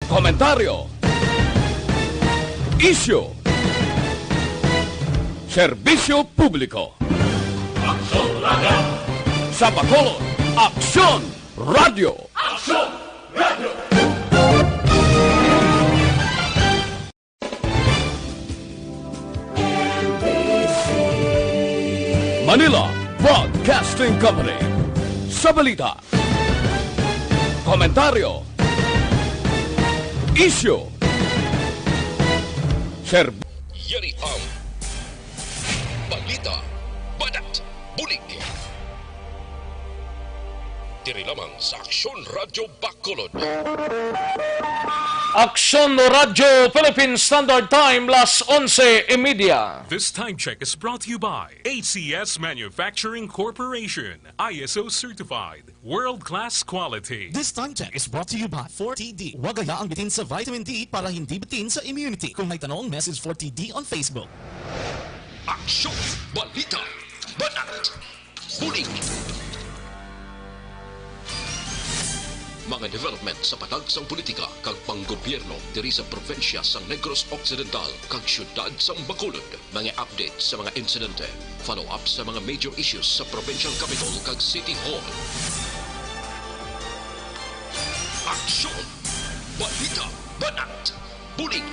komentaryo, isyu, serbisyo publiko. Aksyon Radio! Sa Bacolod, Aksyon Radio! Aksyon Radio! Manila Broadcasting Company. Sa balita, komentaryo, isyu, Yari ang balita, badat, bulig. Diri lamang sa Aksyon Radio Bacolod. Aksyon Radio Philippine Standard Time, las 11:30. This time check is brought to you by ACS Manufacturing Corporation, ISO certified, world-class quality. This time check is brought to you by 4TD. Huwag hayaang bitin sa vitamin D para hindi bitin sa immunity. Kung may tanong, message 4TD on Facebook. Aksyon, balita, badat, bulig. Mga development sa patagsang politika kag panggobyerno diri sa probinsya sa Negros Occidental kag syudad sa Bacolod. Mga update sa mga insidente, follow up sa mga major issues sa provincial capital kag City Hall. Aksyon, balita, banat, bulig.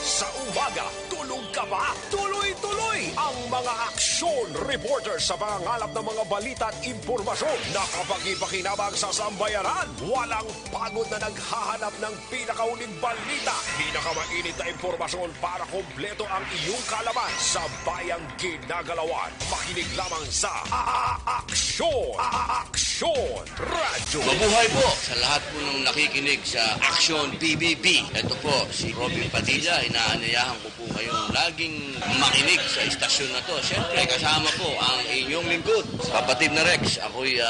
Sa umaga, tulog ka ba? Tuloy-tuloy ang mga aksyon reporter sa pangangalap ng mga balita at impormasyon na kapag-ipakinabang sa sambayaran. Walang pagod na naghahanap ng pinakauling balita. Pinakamainit na impormasyon para kompleto ang iyong kalaman sa bayang ginagalawan. Makinig lamang sa Aksyon! Aksyon Radio! Mabuhay po sa lahat po ng nakikinig sa Aksyon PBB. Ito po si Robin Padilla. Inaanyayahan ko po kayong laging makinig sa istasyon na to. Siyempre, kasama po ang inyong lingkod. Kapatid na Rex, ako'y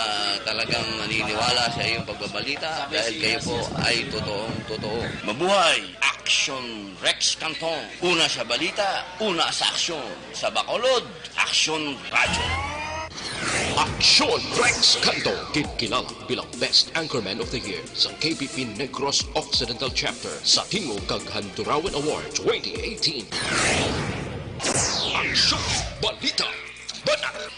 talagang naniniwala sa iyong pagbabalita dahil kayo po ay totoong-totoo. Mabuhay! Aksyon Rex Canton. Una sa balita, una sa aksyon. Sa Bacolod, Aksyon Radio. Aksyon Rex Canto, kilala bilang Best Anchorman of the Year sa KBP Negros Occidental Chapter sa Tingog kag Handurawan Award 2018. Aksyon, balita, banat,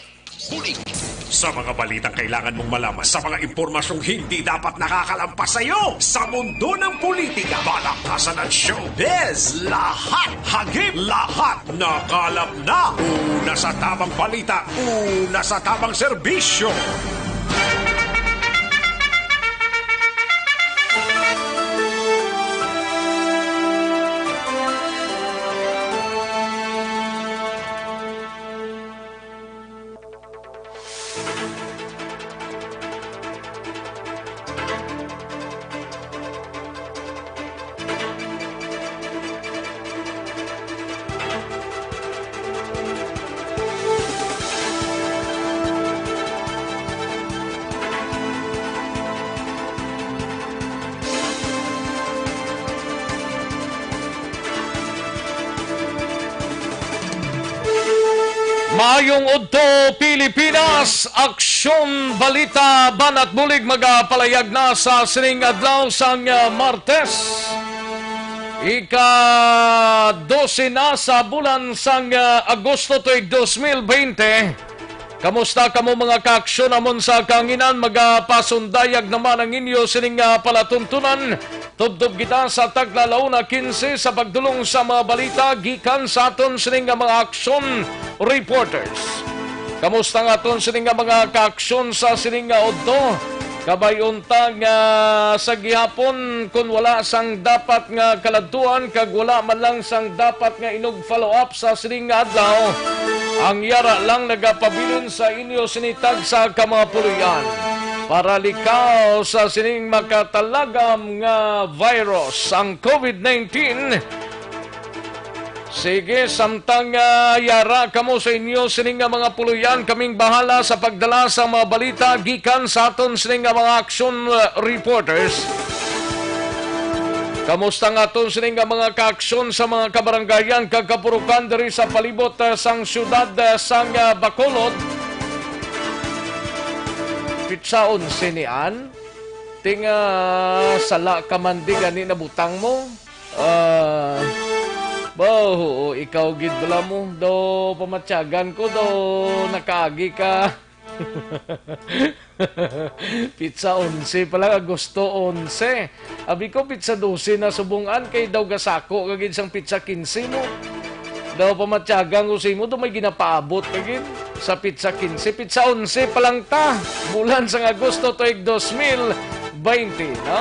bulig. Sa mga balitang kailangan mong malaman, sa mga impormasyong hindi dapat nakakalampas sa iyo, sa mundo ng politika, balakasan ng showbiz, lahat, hagip, lahat, nakalap na. Una sa tamang balita, una sa tamang serbisyo. Maayong udto Pilipinas, Aksyon Balita Banat Bulig magapalayag na sa sining adlaw sang Martes. Ika-12 na sa bulan sang Agosto tuig 2020. Kamusta kamo mga kaaksyon amon sa kanginan, magapasundayag naman ang inyo sining palatuntunan. Tubdob kita sa taglalauna 15 sa pagdulong sa mga balita gikan sa aton sining mga aksyon reporters. Kamusta nga aton sining mga kaaksyon sa sining udto? Kabayuntang sa gihapon kung wala sang dapat nga kaladtuan kag wala man lang sang dapat nga inog follow up sa sining adlaw. Ang yara lang nagapabilin sa inyo sinitag sa kamapuluyan para likaw sa sining makatalagam nga virus ang COVID-19. Sige, samtang yara kamo sa inyo sining mga puluyan, kaming bahala sa pagdala sa mga balita gikan sa aton sining mga action reporters. Kamusta nga aton sining mga kaaksyon sa mga kabaranggayan kag kapurukan diri sa palibot sang syudad sang Bacolod? Pitsaon sinian perting sala ka man di gani na butang mo. Ikaw gid bala mo. Do pamatyagan ko, do nakaagi ka. Pizza 11 pala, Agosto 11. Abi ko pizza 12 na subungan kay daw gasako kagid sang pizza 15 mo. Daw pamatyagan ko sa imo, do may ginapaabot kagid sa pizza 15. Pizza 11 pa lang ta. Bulan sang Agosto tuig 2020, no?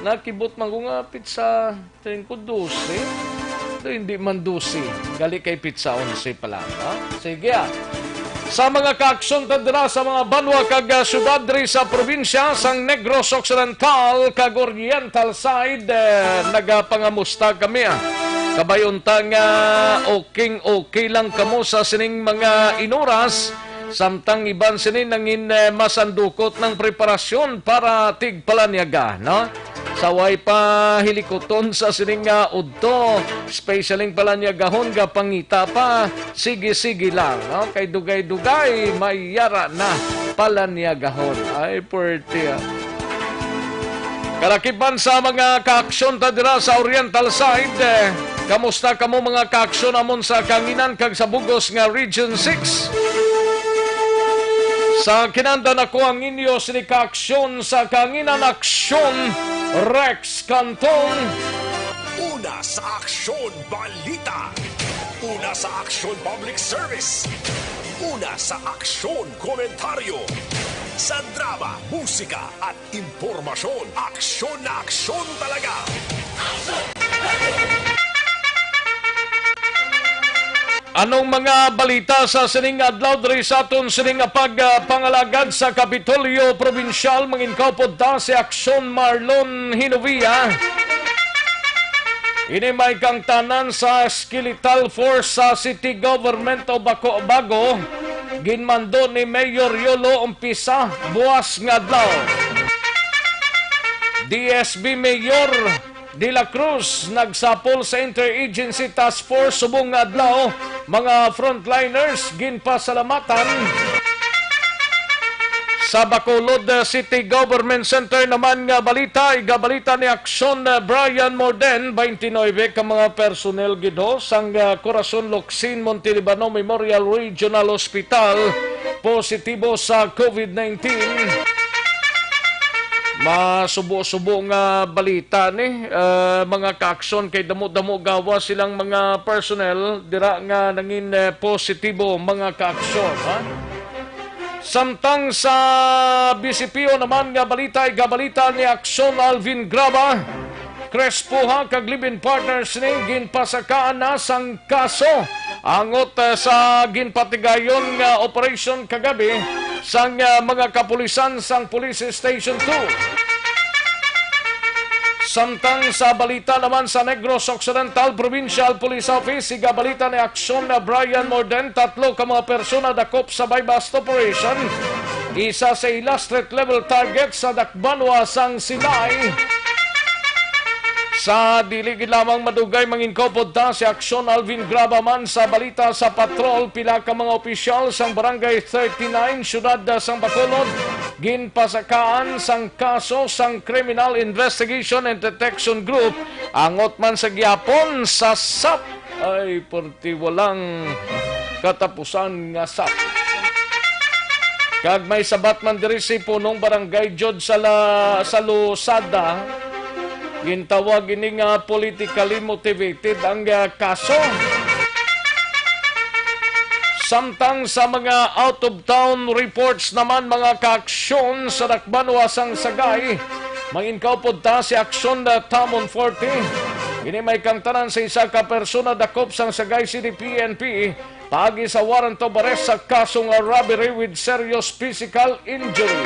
Nakibot man ko nga pizza tingin ko 12. Do hindi man 12. Gali kay pizza 11 pa lang, no? Sige sa mga kaaksyon tadra sa mga banwa kag syudad diri sa probinsya sang Negros Occidental kag Oriental side, nagapangamusta kami kabayuntang okay lang kamo sa sining mga inuras samtang iban sinin nangin masandukot ng preparasyon para tigpalanyaga, no? Saway pa hilikoton sa sining udto, specialing palanyagahon ga pangita pa, sige-sige lang, no? Kay dugay-dugay mayara na palanyagahon. Ay pwerte. Kalakipan sa mga kaaksyon tadira sa Oriental side, kamusta kamo mga kaaksyon amon sa Kanginan kag sa Bugos nga Region 6? Sa kinanda na ko ang inyo sinikaaksyon sa Kanginan Aksyon Rex Canton. Una sa Aksyon Balita. Una sa Aksyon Public Service. Una sa Aksyon Komentaryo. Sa drama, musika at impormasyon, aksyon na aksyon talaga. Anong mga balita sa sining adlaw diri sa aton sining pagpangalagad sa Kapitolyo Provincial manginkaw pod ta si Aksyon Marlon Hinovia. Ini may kang tanan sa skeletal force sa City Government o Bago ginmando ni Mayor Yolo umpisa buwas nga adlaw. DSB Mayor De La Cruz nagsapol sa Interagency Task Force subong nga adlaw. Mga frontliners ginpasalamatan. Sa Bacolod City Government Center naman nga balita, igabalita ni Aksyon Brian Morden, 29 ka mga personnel gidho sang Corazon Locsin Montelibano Memorial Regional Hospital positibo sa COVID-19. Masubo-subo nga balita ni mga kaaksyon kay damo-damo gawa silang mga personnel dira nga nangin positibo mga kaaksyon. Samtang sa BCPO naman nga balita ay gabalita ni Aksyon Alvin Graba. Crespo kag live-in partners ni ginpasakaan na sang kaso angot sa ginpatigayon nga operation kagabi sang mga kapulisan sang Police Station 2. Samtang sa balita naman sa Negros Occidental Provincial Police Office, igabalita ni Aksyon na Brian Morden, 3 ka mga persona dakop sa buy-bust operation. Isa sa ila street level target sa Dakbanwa sang Sinai. Sa diligid lamang madugay manginkopod ta si Aksyon Alvin Grabaman sa balita sa patrol pila ka mga opisyal sang Barangay 39 syudad sang Bacolod ginpasakaan sang kaso sang Criminal Investigation and Detection Group angot man sa gyapon sa SAP. Ay porti walang katapusan nga SAP. Kag may sabat man diri si punong barangay jud sa Lusada. Gintawag ini nga politically motivated ang kaso. Samtang sa mga out-of-town reports naman mga kaaksyon sa Dakbanwa sang Sagay, manginkaw pod ta si Aksyon na Tamon 40. Ini may kangtanan sa isa ka persona dakop sang Sagay City PNP pagi sa warrant of arrest sa kasong robbery with serious physical injury.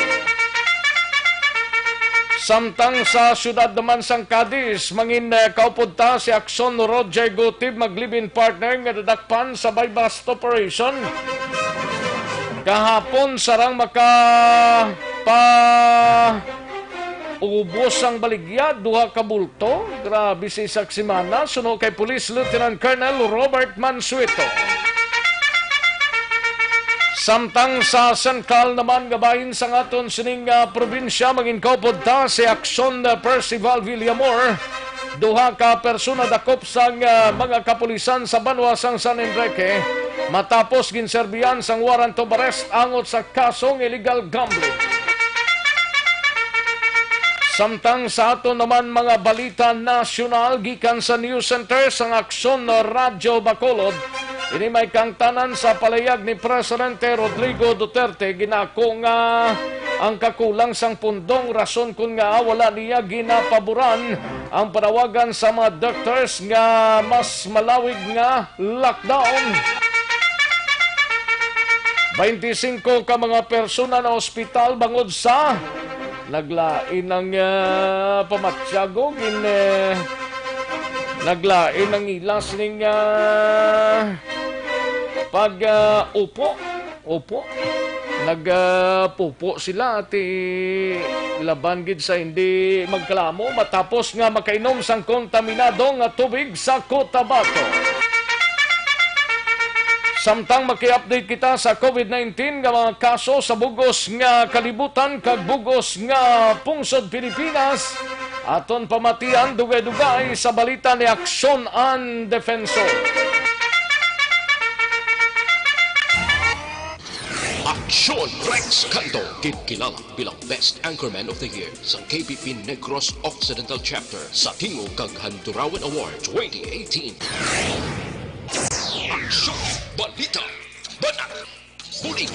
Samtang sa syudad naman sang Cadiz, mangin kaupod ta si Aksyon Roger Gutib maglibin partner nga dadakpan sa buy-bust operation. Kahapon sarang ubos ang baligya, 2 ka bulto. Grabe si Saksimana, suno kay Police Lieutenant Colonel Robert Mansueto. Samtang sa sentral naman gabahin sa ngaton sining probinsya manginkawpod ta si Aksyon Percival Villamor. Duha ka persona dakop sang mga kapulisan sa banwa sang San Enrique matapos ginserbihan sang warrant of arrest angot sa kasong illegal gambling. Samtang sa ato naman mga balita nasyonal gikan sa News Center sang Aksyon Radyo Bacolod. Ini may kangtanan sa palayag ni Presidente Rodrigo Duterte ginako nga ang kakulang sang pundong rason kung nga wala niya ginapaboran ang panawagan sa mga doctors nga mas malawig nga lockdown. 25 ka mga persona na ospital bangod sa naglain ng pamatsyago naglain ng ilas ning upo nagpupo sila at laban gid sa hindi magkalamo matapos nga makainom sang kontaminadong tubig sa Cotabato. Samtang maki-update kita sa COVID-19 nga mga kaso sa bugos nga kalibutan kag bugos nga pungsod Pilipinas, aton pamatian dugay-dugay sa balita ni Aksyon ang Defensor. Aksyon Rex Canto, kilala bilang Best Anchorman of the Year sa KBP Negros Occidental Chapter sa Tingog kag Handurawan Award 2018. Aksyon Balita Banat Muling.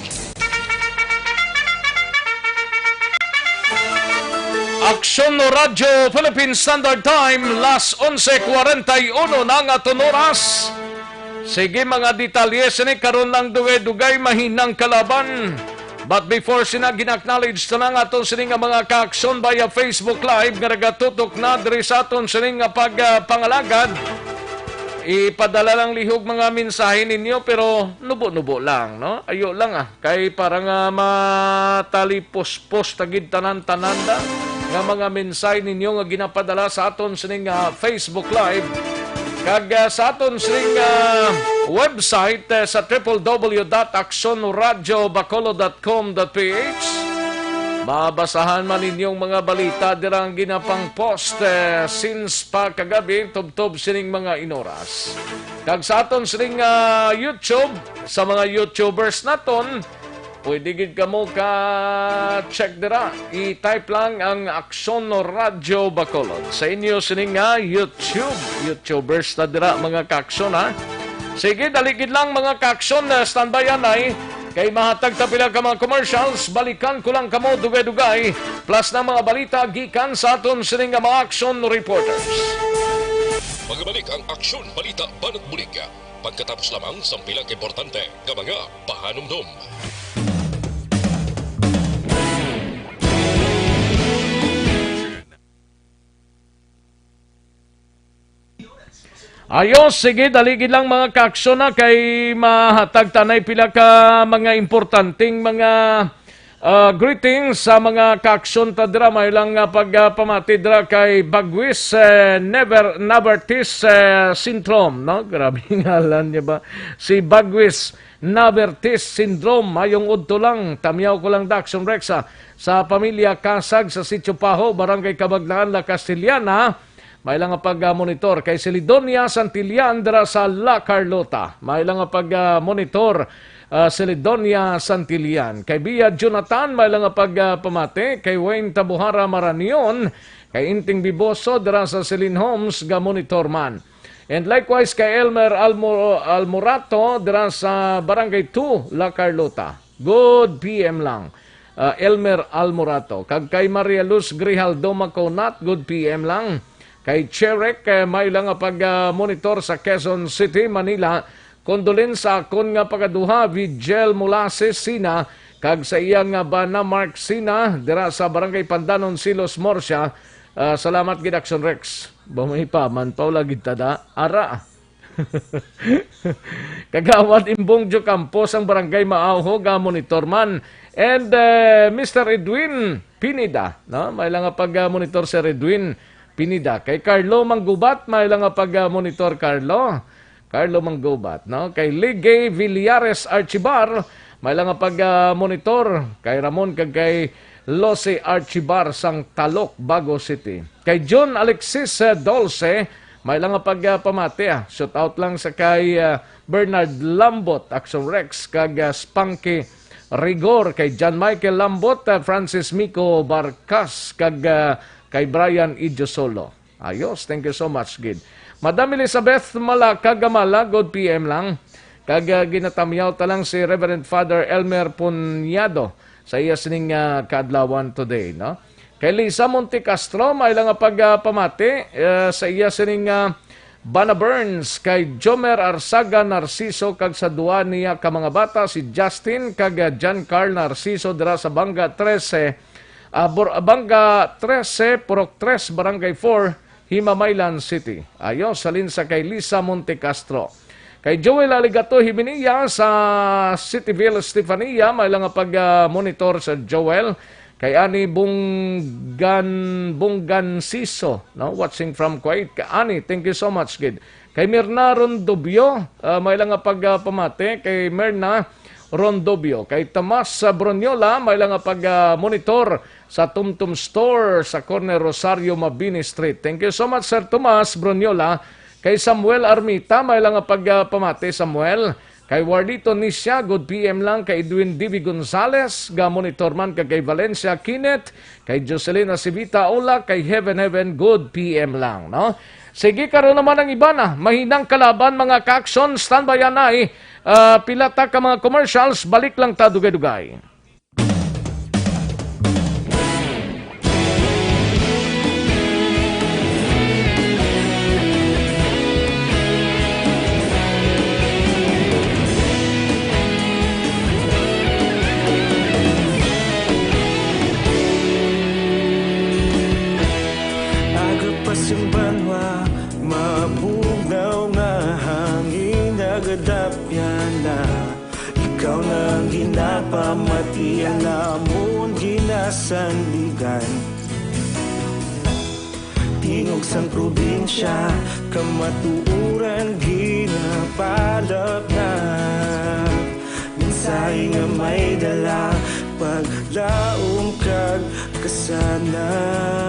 Aksyon Radyo Philippine Standard Time, las 11:41 na nga oras. Sige mga detalye sini karon lang dugay-dugay mahinang kalaban. But before sina gin-acknowledge na nga aton sini nga mga kaaksyon via Facebook Live nga nagatutok na diri sa aton sini nga pagpangalagad. Ipadala lang lihog mga mensahe ninyo pero nubo-nubo lang, no? Ayo lang kay para nga matalipos-pos tagid tanan-tananda nga mga mensahe ninyo nga ginapadala sa aton sining Facebook Live. Kag sa aton sining website sa www.aksonradiobacolod.com.ph mabasahan man ninyong mga balita dirang ginapang post since pa kagabi tubtob sining mga inoras. Kag sa aton sining YouTube sa mga YouTubers naton pwede gid kamo ka check dira. I-type lang ang Aksyon Radyo Bacolod sa inyo sining YouTubers na dira mga kaaksyon Sige, daligid lang mga kaaksyon standby anay. Kay mahatag tapila ka mga commercials, balikan ko lang kamo dugay-dugay plus na mga balita gikan sa aton sining mga action reporters. Magbalik ang Aksyon Balita Banat Muling pagkatapos lamang sa pilang importante nga mga pahanumdum. Ayos, sige, daligid lang mga kaaksyon na kay mahatag tanay pila ka mga importanteng mga greetings sa mga kaaksyon ta dira may lang pagpamati dira kay Bagwis Nabertis syndrome, no? Grabe ngalan niya ba? Si Bagwis Nabertis syndrome, ayong udto lang, tamyaw ko lang Daxon Rexa sa pamilya Kasag sa Sitio Paho, Barangay Kabaglaan, La Castellana. May lang pag-monitor kay Celidonia Santillan dira sa La Carlota. May lang pag-monitor Celidonia Santillan. Kay Bia Jonathan, may lang pag-pamate. Kay Wayne Tabuhara Maranion, kay Inting Biboso dira sa Celine Homes, ga-monitor man. And likewise kay Elmer Almorato dira sa Barangay 2, La Carlota. Good PM lang. Elmer Almorato. Kag kay Maria Luz Grijaldo Maconat, good PM lang. Kay Cherek, may lang pag-monitor sa Quezon City, Manila. Kondolensa kon nga pagaduha, Vigel Mulases Sina, kag sa iyang bana Mark Sina, dira sa Barangay Pandanon, Silos, Morsia. Salamat gid Action Rex. Bumay pa, man paula gid tada, ara. Kagawad Imbong Jo Campos ang Barangay Maauho, ga monitor man. And Mr. Edwin Pinida, no? May lang pag-monitor si Edwin Pinida. Kay Carlo Manggubat, may lang pag-monitor Carlo Manggubat, no? Kay Ligay Villares Archibar, may lang nga pag-monitor kay Ramon kag kay Lose Archibar sang Talok, Bago City. Kay John Alexis Dolce, may lang nga pagpamati. Shout out lang sa kay Bernard Lambot, Action Rex, kag Spunky Rigor, kay John Michael Lambot, Francis Miko Barcas, kag kay Brian Idiosolo. Ayos, thank you so much, Gid. Madam Elizabeth Malaka Gamala, good PM lang. Kag ginatamyaw talang si Reverend Father Elmer Punyado sa iya sining kaadlawan today, no? Kay Lisa Monte Castro, may lang pagpamati sa iya sining Bana Burns, kay Jomer Arsaga Narciso, kag sa duwa niya ka mga bata, si Justin, kag John Carl Narciso, dira sa Banga 13, Banga 13, Purok 3, Barangay 4, Himamaylan City. Ayos, salin sa kay Lisa Monte Castro. Kay Joel Aligato Himinilla sa Cityville, Stefania, may lang pag-monitor sa Joel. Kay Ani Bungan Siso, no? Watching from Kuwait. Kay Ani, thank you so much, kid. Kay Mirna Rondobio, may lang pagpamati. Kay Mirna Rondobio. Kay Tomas Bronyola, may lang pag-monitor sa Tumtum Store sa corner Rosario Mabini Street. Thank you so much, Sir Tomas Bronyola. Kay Samuel Armita, may lang pagpamati, Samuel. Kay Wardito Nisha, good PM lang. Kay Edwin Divi Gonzales, ga-monitor man. Kay Valencia Kinet. Kay Jocelyn Acivita Ola. Kay Heaven, good PM lang, no? Sige, karon naman ang iba na. Mahinang kalaban, mga ka-action. Standby yan na eh. Pilata ka mga commercials. Balik lang ta, dugay-dugay. Yung banwa, mabugaw na hangin, nagadapyan na. Ikaw nang ginapamatian, namon ginasandigan. Tingog sang probinsya, kamatuuran ginapalap na. Minsay nga may dala, paglaom kag kasanat.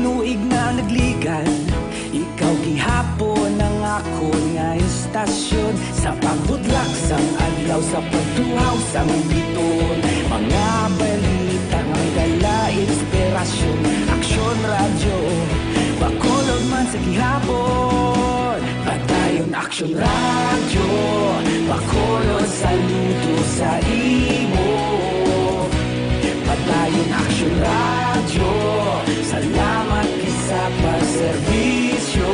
Tinuig na nagligan, ikaw gihapon ang ako nga istasyon. Sa pagbudlak sang adlaw, sa pagtuhaw sang biton. Mga balita nga dala inspirasyon. Aksyon radyo, bakulod man sa gihapon. Patayon aksyon radyo, bakulod saludo sa imo. Patayon aksyon radyo, salamat sa pagserbisyo.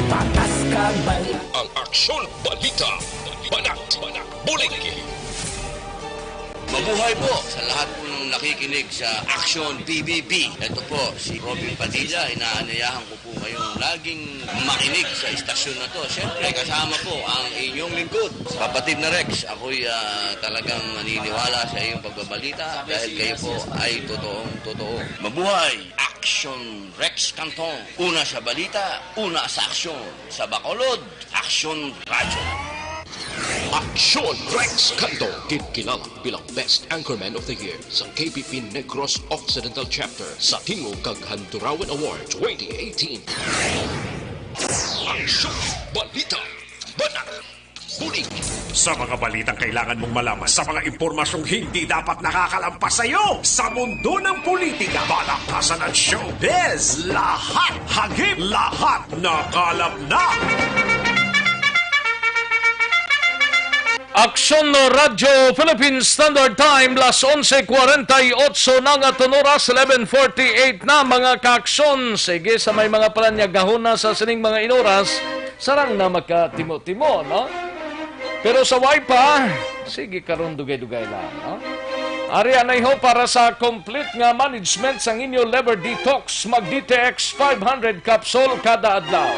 Patas ka balik. Ang Aksyon Balita. Banat. Buliki. Mabuhay po sa lahat po ng nakikinig sa Aksyon PBB. Ito po si Robin Padilla. Inaanyayahan ko po kayong laging makinig sa istasyon na to. Siyempre kasama po ang inyong lingkod. Kapatid na Rex, ako'y talagang naniniwala sa iyong pagbabalita dahil kayo po ay totoo. Mabuhay! Aksyon Rex Canton. Una sa balita, una sa aksyon. Sa Bacolod, Aksyon Radyo. Aksyon Rex Canto, kilala bilang Best Anchorman of the Year sa KPP Negros Occidental Chapter sa Tingog kag Handurawan Award 2018. Aksyon Balita. Banat. Bulig. Sa mga balitang kailangan mong malaman, sa mga impormasyong hindi dapat nakakalampas sa iyo, sa mundo ng politika, balakasan at showbiz, lahat, hagip, lahat, nakalap na! Aksyon Radyo Philippine Standard Time, las 11:48 na nga oras, 11:48 na mga ka-aksyon. Sige, sa may mga palanyagahon na sa sining mga inoras, sarang na makatimo-timo, no? Pero sa wipa, sige karon dugay-dugay lang, no? Ari anay ho para sa complete nga management sang inyo liver detox, mag DTX 500 capsule kada adlaw.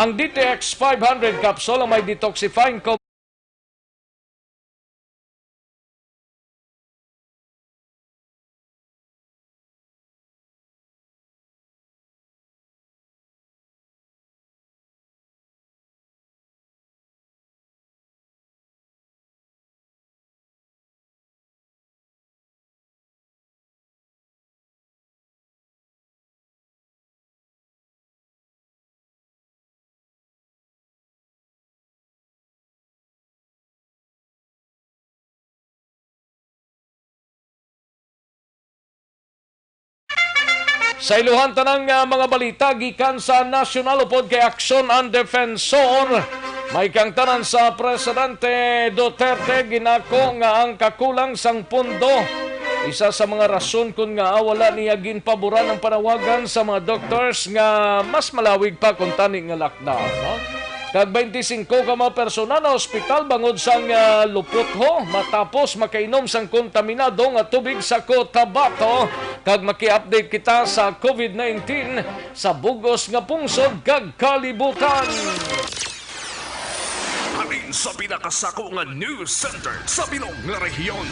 Ang DTX 500 capsule ang may detoxifying Sa iluhan tanang mga balita gikan sa National upod kay Aksyon ang Defensor, may kang tanan sa Presidente Duterte ginako nga ang kakulang sang pondo isa sa mga rason kung nga wala niya ginpaboran ang panawagan sa mga doctors nga mas malawig pa kung tani nga lockdown, no? Kag 25 ka mga persona na ospital bangod sang lupot ho matapos makainom sang kontaminado nga tubig sa Cotabato. Kag maki-update kita sa COVID-19 sa bugos nga pungsod kag kalibutan. Halin sa pinakasako nga news center sa bilog nga rehiyon.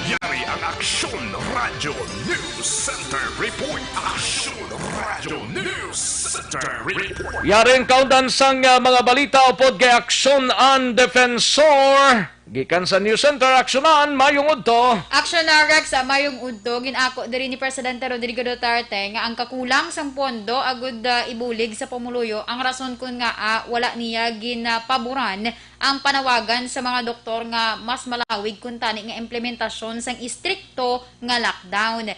Yari ang Aksyon Radio News Center Report. Aksyon Radio News Center Report. Yaring kaudan sang mga balita upod kay Aksyon ang Defensor. Gikan sa News Center Aksyonan mayong udto. Aksyon na Rex sa mayong udto ginako diri ni Presidente Rodrigo Duterte nga ang kakulang sang pondo agud ibulig sa pamuluyo ang rason kun nga wala niya ginapaboran ang panawagan sa mga doktor nga mas malawig kun tani nga implementasyon sang istrikto nga lockdown.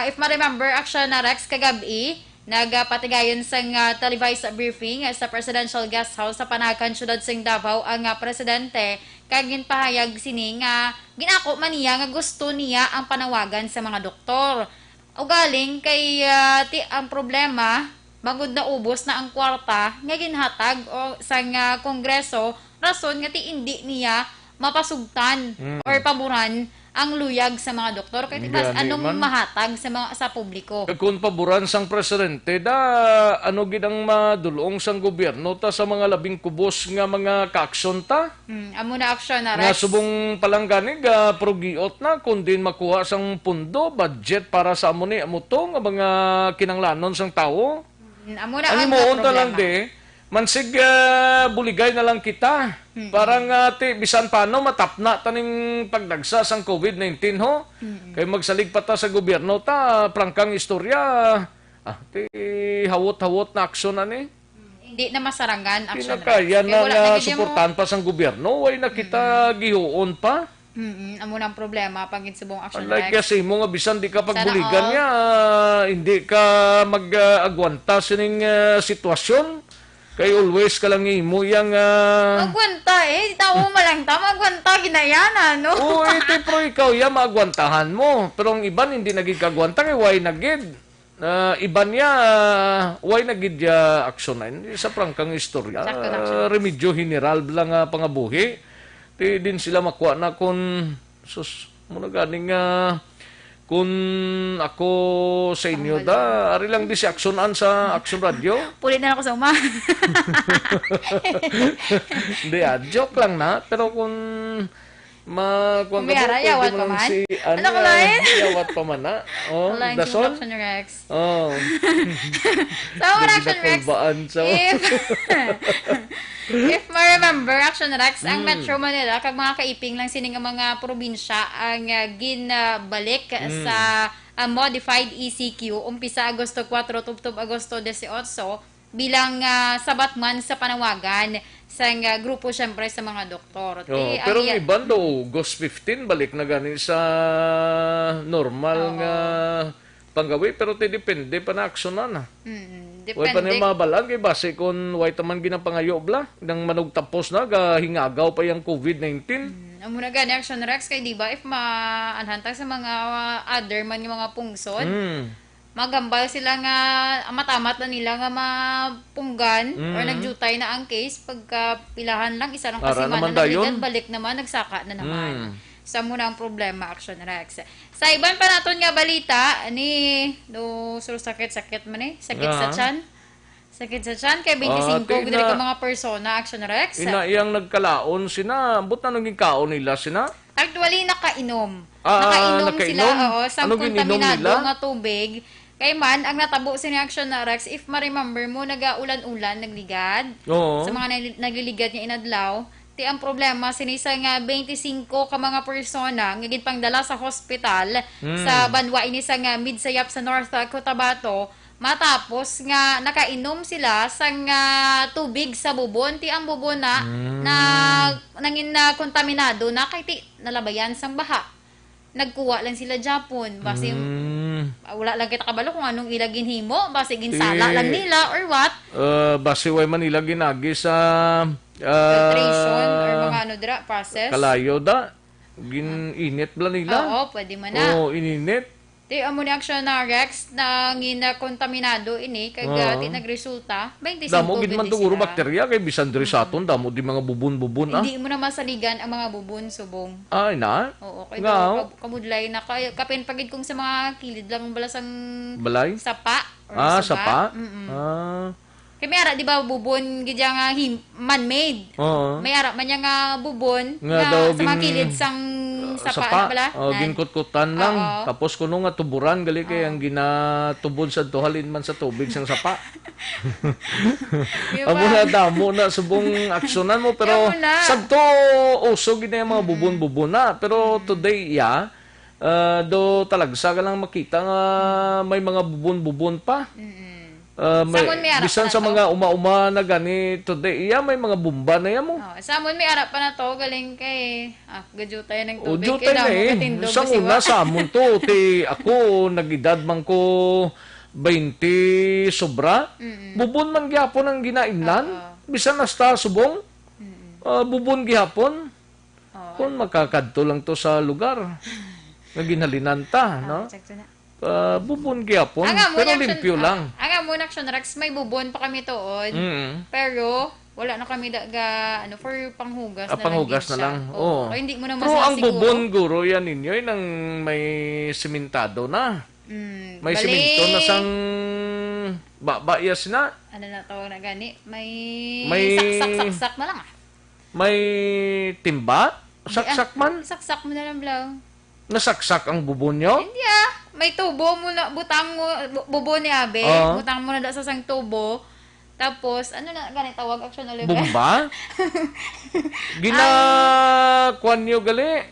If ma-remember Aksyon na Rex kagabi nagpatigayon sang televised briefing sa Presidential Guest House sa Panakan Syudad sing Davao ang presidente kag ginpahayag sini nga ginako man niya nga gusto niya ang panawagan sa mga doktor. O galing kay ang problema bangod na ubos na ang kwarta nga ginhatag o sang kongreso rason nga ti hindi niya mapasugtan or paboran ang luyag sa mga doktor kay mas anong mahatag sa publiko. Kung paboran sang presidente da ano gid ang madulong sang gobyerno ta sa mga labing kubos nga mga kaaksyon ta. Amo na aksyon na Nga subong palangganig progiot na kun din makuha sang pundo budget para sa amo ni amo to nga mga kinanglanon sang tawo. Amo na ang problema. Lang de mansig buligay na lang kita. Parang bisan paano matapna taning pagdagsa sang COVID-19 ho. Kay magsalig pa ta sa gobyerno ta prangkang istorya. Hawot-hawot na aksyon ani. Hindi na masarangan aksyon. Pinakaya na suportahan pa sang gobyerno way nakita gihuon pa. Amo nang problema pagin subong action like kasi mo nga bisan di ka pagbuligan niya hindi ka mag-agwanta sining sitwasyon. Kay always ka lang imo yang magwanta tawo mo lang ta magwanta ginayana no. Oo, pero ikaw magwantahan mo. Pero ang iban hindi nagigagwanta kay why nagid. Iban niya why nagid aksyonan sa prangkang istorya. Remedyo general lang pangabuhi. Di din sila makuha na kun sus mo na ganing kung ako sa inyo da, ari lang di si aksyonan sa Aksyon Radio. Pulit na ako sa uma. Hindi joke lang na. Pero kung Kumiyara, yawat pa man? Ano ko lain? Yawat pa man na. Oh, dason? Action Rex. Oh. So, Action Rex. If ma-remember, Action Rex, ang Metro Manila, kag mga kaiping lang sining mga probinsya ang ginabalik sa modified ECQ, umpisa Agosto 4, tubtob Agosto 18, bilang sabat man sa panawagan sa grupo syempre sa mga doktor. Pero ang iban daw, August 15, balik na gani sa normal nga panggawi, pero depende pa na aksyonan na. Depende. Huwag pa na yung mabalag, base kung white naman ginapangayo bla, nang manugtapos na, hingagaw pa yung COVID-19. Ang muna gani, Action Rex, kay diba, if maanhantag sa mga other man yung mga pungsod, magambal sila nga matamat na nila nga mapunggan or nagjutay na ang case pagka pilahan lang isa ng kasiman na nagligan, balik naman nagsaka na naman. Sa muna ang problema, Action Rex. Sa iban pa naton nga balita ni sakit man sakit sa tiyan. Sakit sa tiyan kay 25 diri ka mga persona, Action Rex. Iyang nagkalaon sina, but na naging kaon nila sina? Actually nakainom. Nakainom sila sa kontaminado nga tubig. Kay man, ang natabo si Action na Rex, if ma-remember mo, nag-ulan-ulan, nagligad. Sa mga nagliligad niya inadlaw, ang problema, sinisa nga 25 ka mga persona, ngagin pangdala sa hospital, sa banwa inisa nga midsayap sa North Cotabato, matapos nga nakainom sila sa tubig sa bubon, ang bubon na nangin na kontaminado na kay nalabayan sang baha. nagkuha lang sila Japon. Basi wala lang kita kabalo kung anong ilagin himo, basi ginsala lang nila or what. Basi way Manila ginagi sa Filtration or mga ano dira process. Kalayo da. Gininit bla nila. Oo, pwede man na. Oo, ininit. Ti amo ni action na Rex na kontaminado ini kay ti nagresulta 25 damo gid man tuguro bakterya kay bisan diri sa aton damo di mga bubon-bubon Hindi mo na masaligan ang mga bubon subong. Ay na. Oo, kay kamudlay na kay kapin pagid kung sa mga kilid lang balasang balay sapa or sapa. Kay may ara di ba bubon gid nga man-made. May ara man nga bubon nga sa mga kilid sang sapa bala. Ginkutkutan lang. Tapos kuno nga tuburan gali kay ang ginatubod sa halin man sa tubig sang sapa. Amo na damo na subong aksyonan mo pero sabto uso gid na mga bubon-bubon na pero today do talagsa ka lang makita nga may mga bubon-bubon pa. Bisan sa mga uma-uma na gani today, may mga bomba na yan mo. Samon may arap pa na to, galing kay, gadyutay ng tubig. Gadyutay na Sa una, samon to, ako, nag-edad man ko 20 sobra, bubon man gihapon ang ginainan, bisan nasta subong, bubon gihapon, kung makakadto lang to sa lugar, na ginalinan ta, no? Bubon gyapon pero limpyo lang. Ang amo action Rex may bubon pa kami tuod. Pero wala na kami daga for panghugas na panghugas na lang. Oo. Hindi mo na pero ang bubon guro yan ninyo nang may simentado na. May simento na sang bayas na. Ano na tawag na gani? May saksak na lang May timba? Saksak man? Saksak mo na lang blaw. Nasaksak ang bubon nyo? Hindi may tubo mo na, butang mo, bubo ni Abe, butang mo na sa sang tubo, tapos, ano na, ganit tawag, action ulit. Bomba? Kuan nyo gali?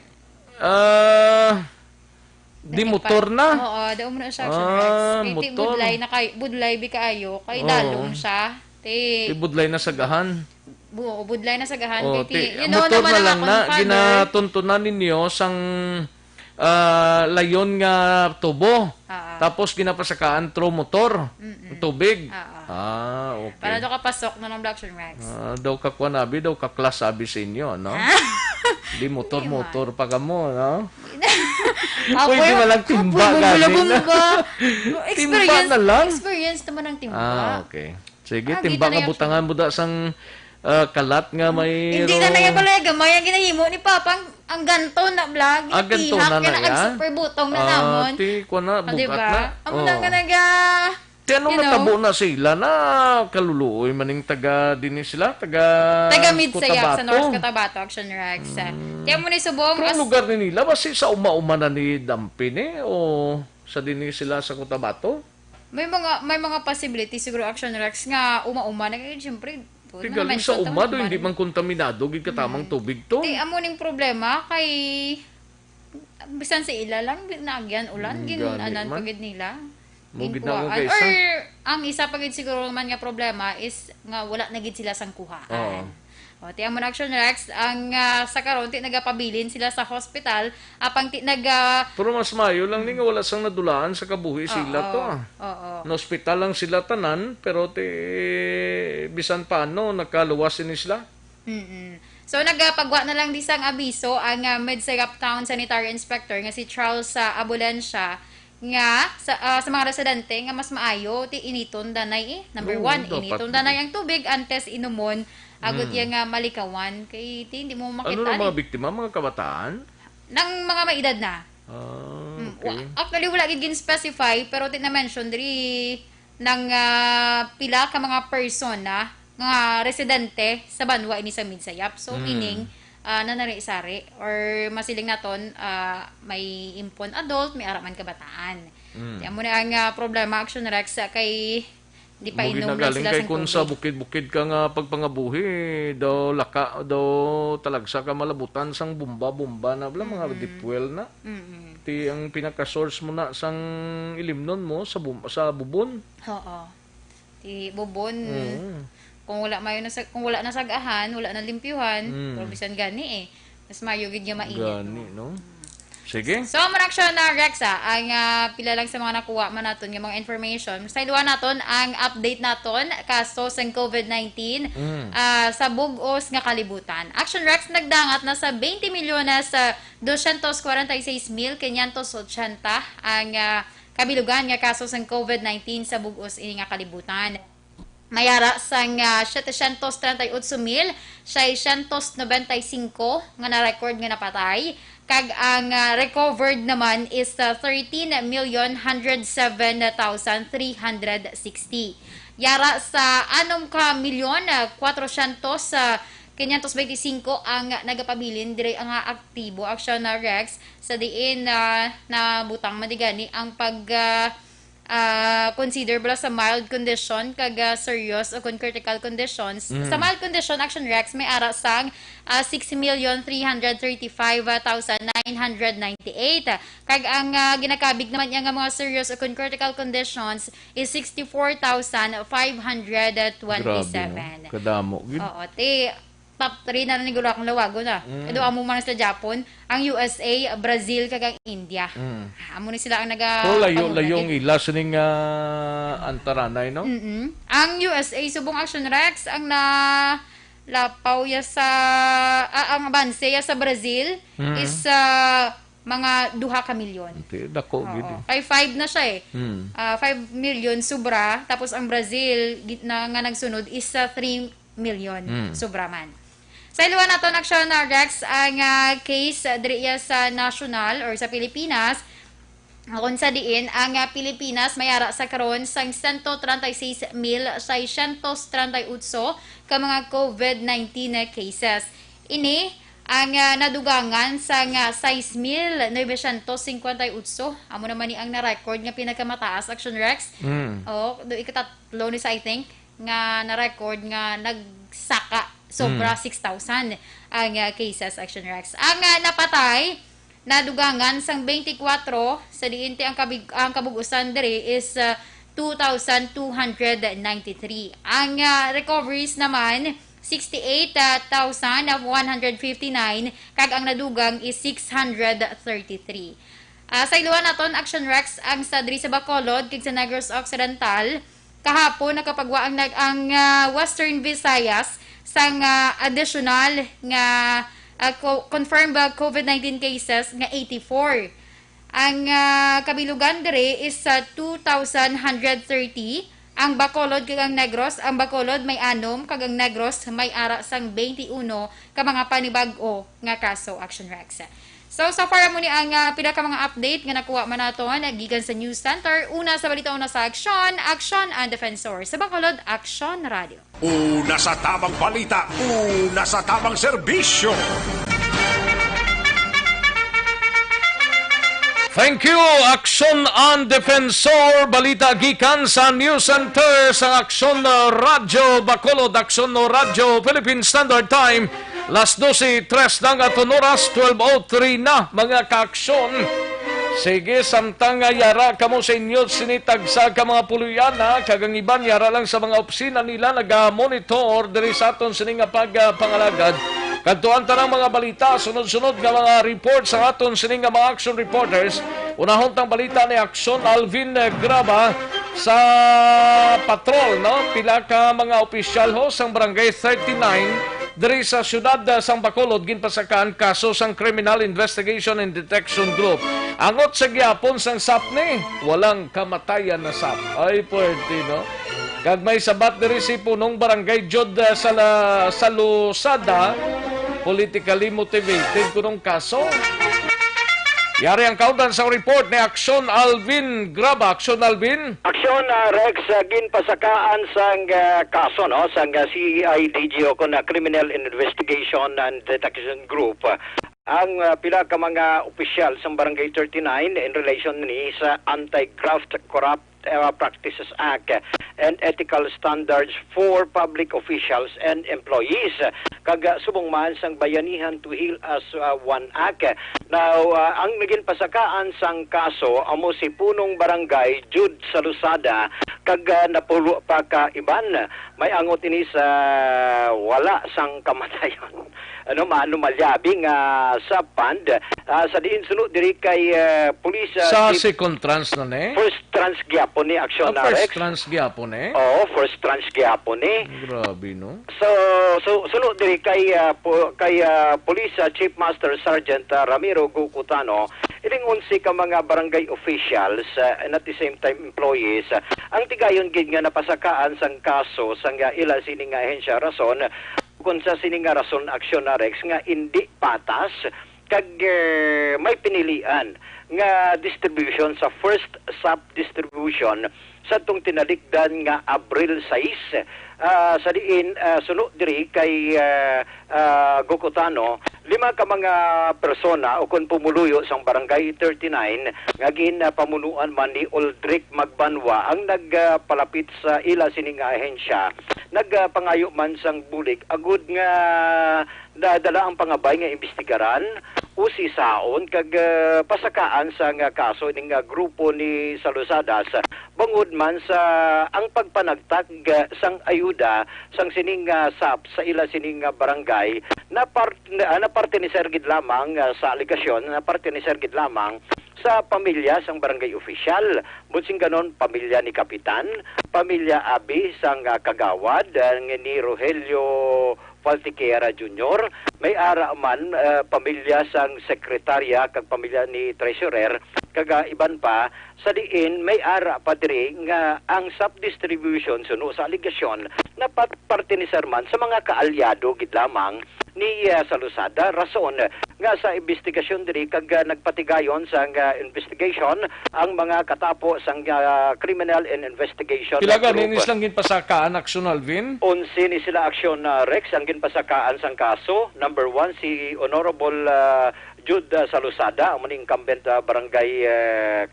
Di motor na? Oo, daw mo na siya, action Rex. Kaya budlay na budlay bi kaayo, kay dalong siya. Ti budlay na sagahan. Budlay na sagahan. Motor na lang na, ginatuntunan ninyo sang layon nga tubo. Tapos ginapasakaan through motor. Tubig. Okay. Para daw kapasok na ng Blackstone Rex. Daw ka kuanabi, daw ka class abi sa inyo, no? Di motor pa ka mo, no? Pwede na lang timba galing. Timba na lang. Experience naman ang timba. Okay. Sige, timba nga butangan mo da sang kalat nga may hindi na naya pala gamay ang ginahimo ni Papa ang ganto na vlog ganto na na yan super butong na namon ko na bukat na amo na nga naga anong natabo na sila na kaluluoy maning taga din sila taga Midsayap sa North Cotabato Action Rex kaya mo ni subong ang lugar ni nila basi sa uma-uma na ni Dampin o sa din sila sa Cotabato may mga possibility siguro Action Rex nga uma-uma na siyempre galing sa umado, hindi man kontaminado, gid katamang tubig to. Amo ning problema kay bisan sa ila lang nagyan ulan ginanan pagid nila. Or ang isa pagid siguro man nga problema is nga wala na gid sila sang kuhaan. Tiyan mo na Action Rex, ang sa karon ti nagapabilin sila sa hospital, apang ti pero mas mayo lang ni nga wala sang nadulaan sa kabuhi sila to. No hospital lang sila tanan, pero bisan paano nakaluwas ni sila. So nagapagwa na lang di sang abiso ang Midsayap Town Sanitary Inspector nga si Charles Abulancia nga sa mga residente nga mas maayo ti initon danay number 1 initon danay ang tubig antes inumon agot yang malikawan kay hindi mo makita ano na mga biktima mga kabataan nang mga may edad na okay. Actually wala gid specify pero ti na mention diri nang pila ka mga person na nga residente sa banwa ini sa Midsayap so meaning nanari-sari or masiling naton may impon adult may araman kabataan diyan mo na ang problema Action Rex kay di pa inom na sila kay kung sa bukid-bukid ka nga pagpangabuhi daw laka daw talagsa ka malabutan sang bomba na bla mga deep well na ti ang pinaka-source mo na sang ilimnon mo sa bubon ti bubon kung wala na sagahan, wala na limpyuhan, or bisan gani mas mayo gid nga mainit. Gani, no? Sige. So, manaksyon na Rexa, ang pila lang sa mga nakuha man naton ng mga information. Sa iluwa naton ang update naton kaso sa COVID-19 sa bugos nga kalibutan. Action Rex nagdangat na sa 20 milyon sa 246,580 ang kabilugan nga kaso sa COVID-19 sa bugos ini nga kalibutan. Mayara sang 738,695 nga na-record nga napatay. Kag ang recovered naman is 13,107,360. Yara sa 6,400,525 ang nagapabilin dire ang aktibo action na Rex sa diin na butang madigani ang pag consider bala sa mild condition kag serious o critical conditions. Sa mild condition action Rex may ara sang 6,335,998 kag ang ginakabig naman nga mga serious o critical conditions is 64,527. Grabe, kadamo gid. Oo, top 3 na nigulo akong lawago na. Ito amo man sa Japan, ang USA, Brazil kag ang India. Amo ni sila ang So layo-layong ilas ning antaranay no? Ang USA subong action Rex ang lapaw ya sa ang banse ya sa Brazil is mga 2 ka milyon. Dako gid. Kay 5 na siya 5 million sobra tapos ang Brazil nga nagsunod is 3 million sobra man. Sa iluwa nato action na Rex ang case diri sa national or sa Pilipinas kung sa diin ang Pilipinas mayara sa karon sang 136,638 ka mga COVID-19 cases. Ini ang nadugangan sa 6,958. Amo naman ni ang na-record nga pinakamataas action Rex. Do ikatatlo ni sa I think nga na-record nga nagsaka sobra 6,000 ang cases action Rex. Ang napatay nadugangan sang 24 sa diinte ang kabugusan diri is 2,293. Ang recoveries naman 68,159 kag ang nadugang is 633. Sa iluwan naton action Rex ang sa diri sa Bacolod kag sa Negros Occidental kahapon nakapagwa ang Western Visayas sang additional nga confirmed COVID-19 cases nga 84. Ang kabilugan dire is 2,130. Ang Bacolod kag ang Negros, ang Bacolod may 6 kag ang Negros may ara sang 21 ka mga panibag-o nga kaso action Rex. So far mo ni ang pila ka mga update nga nakuha man naton gikan sa News Center. Una sa balita una sa Action ang Defensor. Sa Bacolod, Action Radio. Una sa tamang balita, una sa tamang serbisyo. Thank you, Action on Defensor. Balita gikan sa News Center sa Action Radio Bacolod, Action Radio Philippine Standard Time. Las 12:03 ng aton oras, 12:03 na mga ka-aksyon. Sige, samtang yara kamo sa inyo sinitag sa ka mga puluyana, kagang iban yara lang sa mga opisina nila nag-monitor diri sa aton sining pagpangalagad. Kadtuan tanang mga balita, sunod-sunod nga mga report sa aton sining mga action reporters. Unahon tang balita ni Action Alvin Graba sa patrol, no? Pila ka mga opisyal ho sang Barangay 39 diri sa siyudad sang Bacolod ginpasakaan kaso sang Criminal Investigation and Detection Group. Angot sa gyapon sang SAPNI, walang kamatayan na SAP. Ay pwede, no? Kag may sabat diri si punong barangay Jod sa Lusada, politically motivated kunong kaso. Yari ang kaudan sa report ni Action Alvin Graba. Action Alvin? Action Rex ginpasakaan sang kaso no sang CIDG o na Criminal Investigation and Detection Group. Ang pila ka mga opisyal sa Barangay 39 in relation ni sa Anti-Graft Corrupt Practices Act and Ethical Standards for Public Officials and Employees. Kag subong man sang Bayanihan to Heal as One Act. Now, ang naging pasakaan sang kaso amo si punong barangay Jude sa Lusada kag napulo pa ka iban may angot ini sa wala sang kamatayon. anomalyabi nga sa fund sa diin sunod diri kay police Sa second trans na ne? first trans gyapon ni aksyon na First Rex. trans gyapon eh? Oo, first trans gyapon ni. Grabe, no? So sunod diri kay Police Chief Master Sergeant Ramiro Gukutano, iling 11 ka mga barangay officials and at the same time employees ang tigayon gid nga napasakaan sang kaso sang ila sining ahensya rason kung sa sining rason aksyon na Rex nga hindi patas kag may pinilian nga distribution sa first sub distribution sa tung tinalikdan nga Abril 6 sa diin sunod diri kay Gukutano 5 ka mga persona o kun pumuluyo sang barangay 39 nga pamunuan man ni Aldrich Magbanwa ang nagpalapit sa ila sining ahensya nagpangayo man sang bulig agud nga dadala ang pangabay nga imbestigaran usisaon kag pasakaan sa nga kaso ning grupo ni Salusadas bangod man sa ang pagpanagtag sang ayuda sang sining SAP sa ila sining barangay na parte ni Sergid lamang sa aligasyon na parte ni Sergid lamang sa pamilya sang barangay official. Bunsing ganon, pamilya ni Kapitan, pamilya Abi sang kagawad ni Rogelio Faltiquera Jr. May ara man pamilya sang sekretarya kag pamilya ni Treasurer kag iban pa sa diin may ara pa diri nga ang sub-distribution suno sa aligasyon na parte ni Serman sa mga kaalyado gid lamang ni Salusada rason nga sa investigasyon diri kag nagpatigayon sa investigation ang mga katapo sang criminal and investigation Pilaga ninis lang ginpasakaan aksyon Alvin? 11 ni sila aksyon Rex ang ginpasakaan sang kaso. Number 1 si Honorable Jude Salusada ang incumbent barangay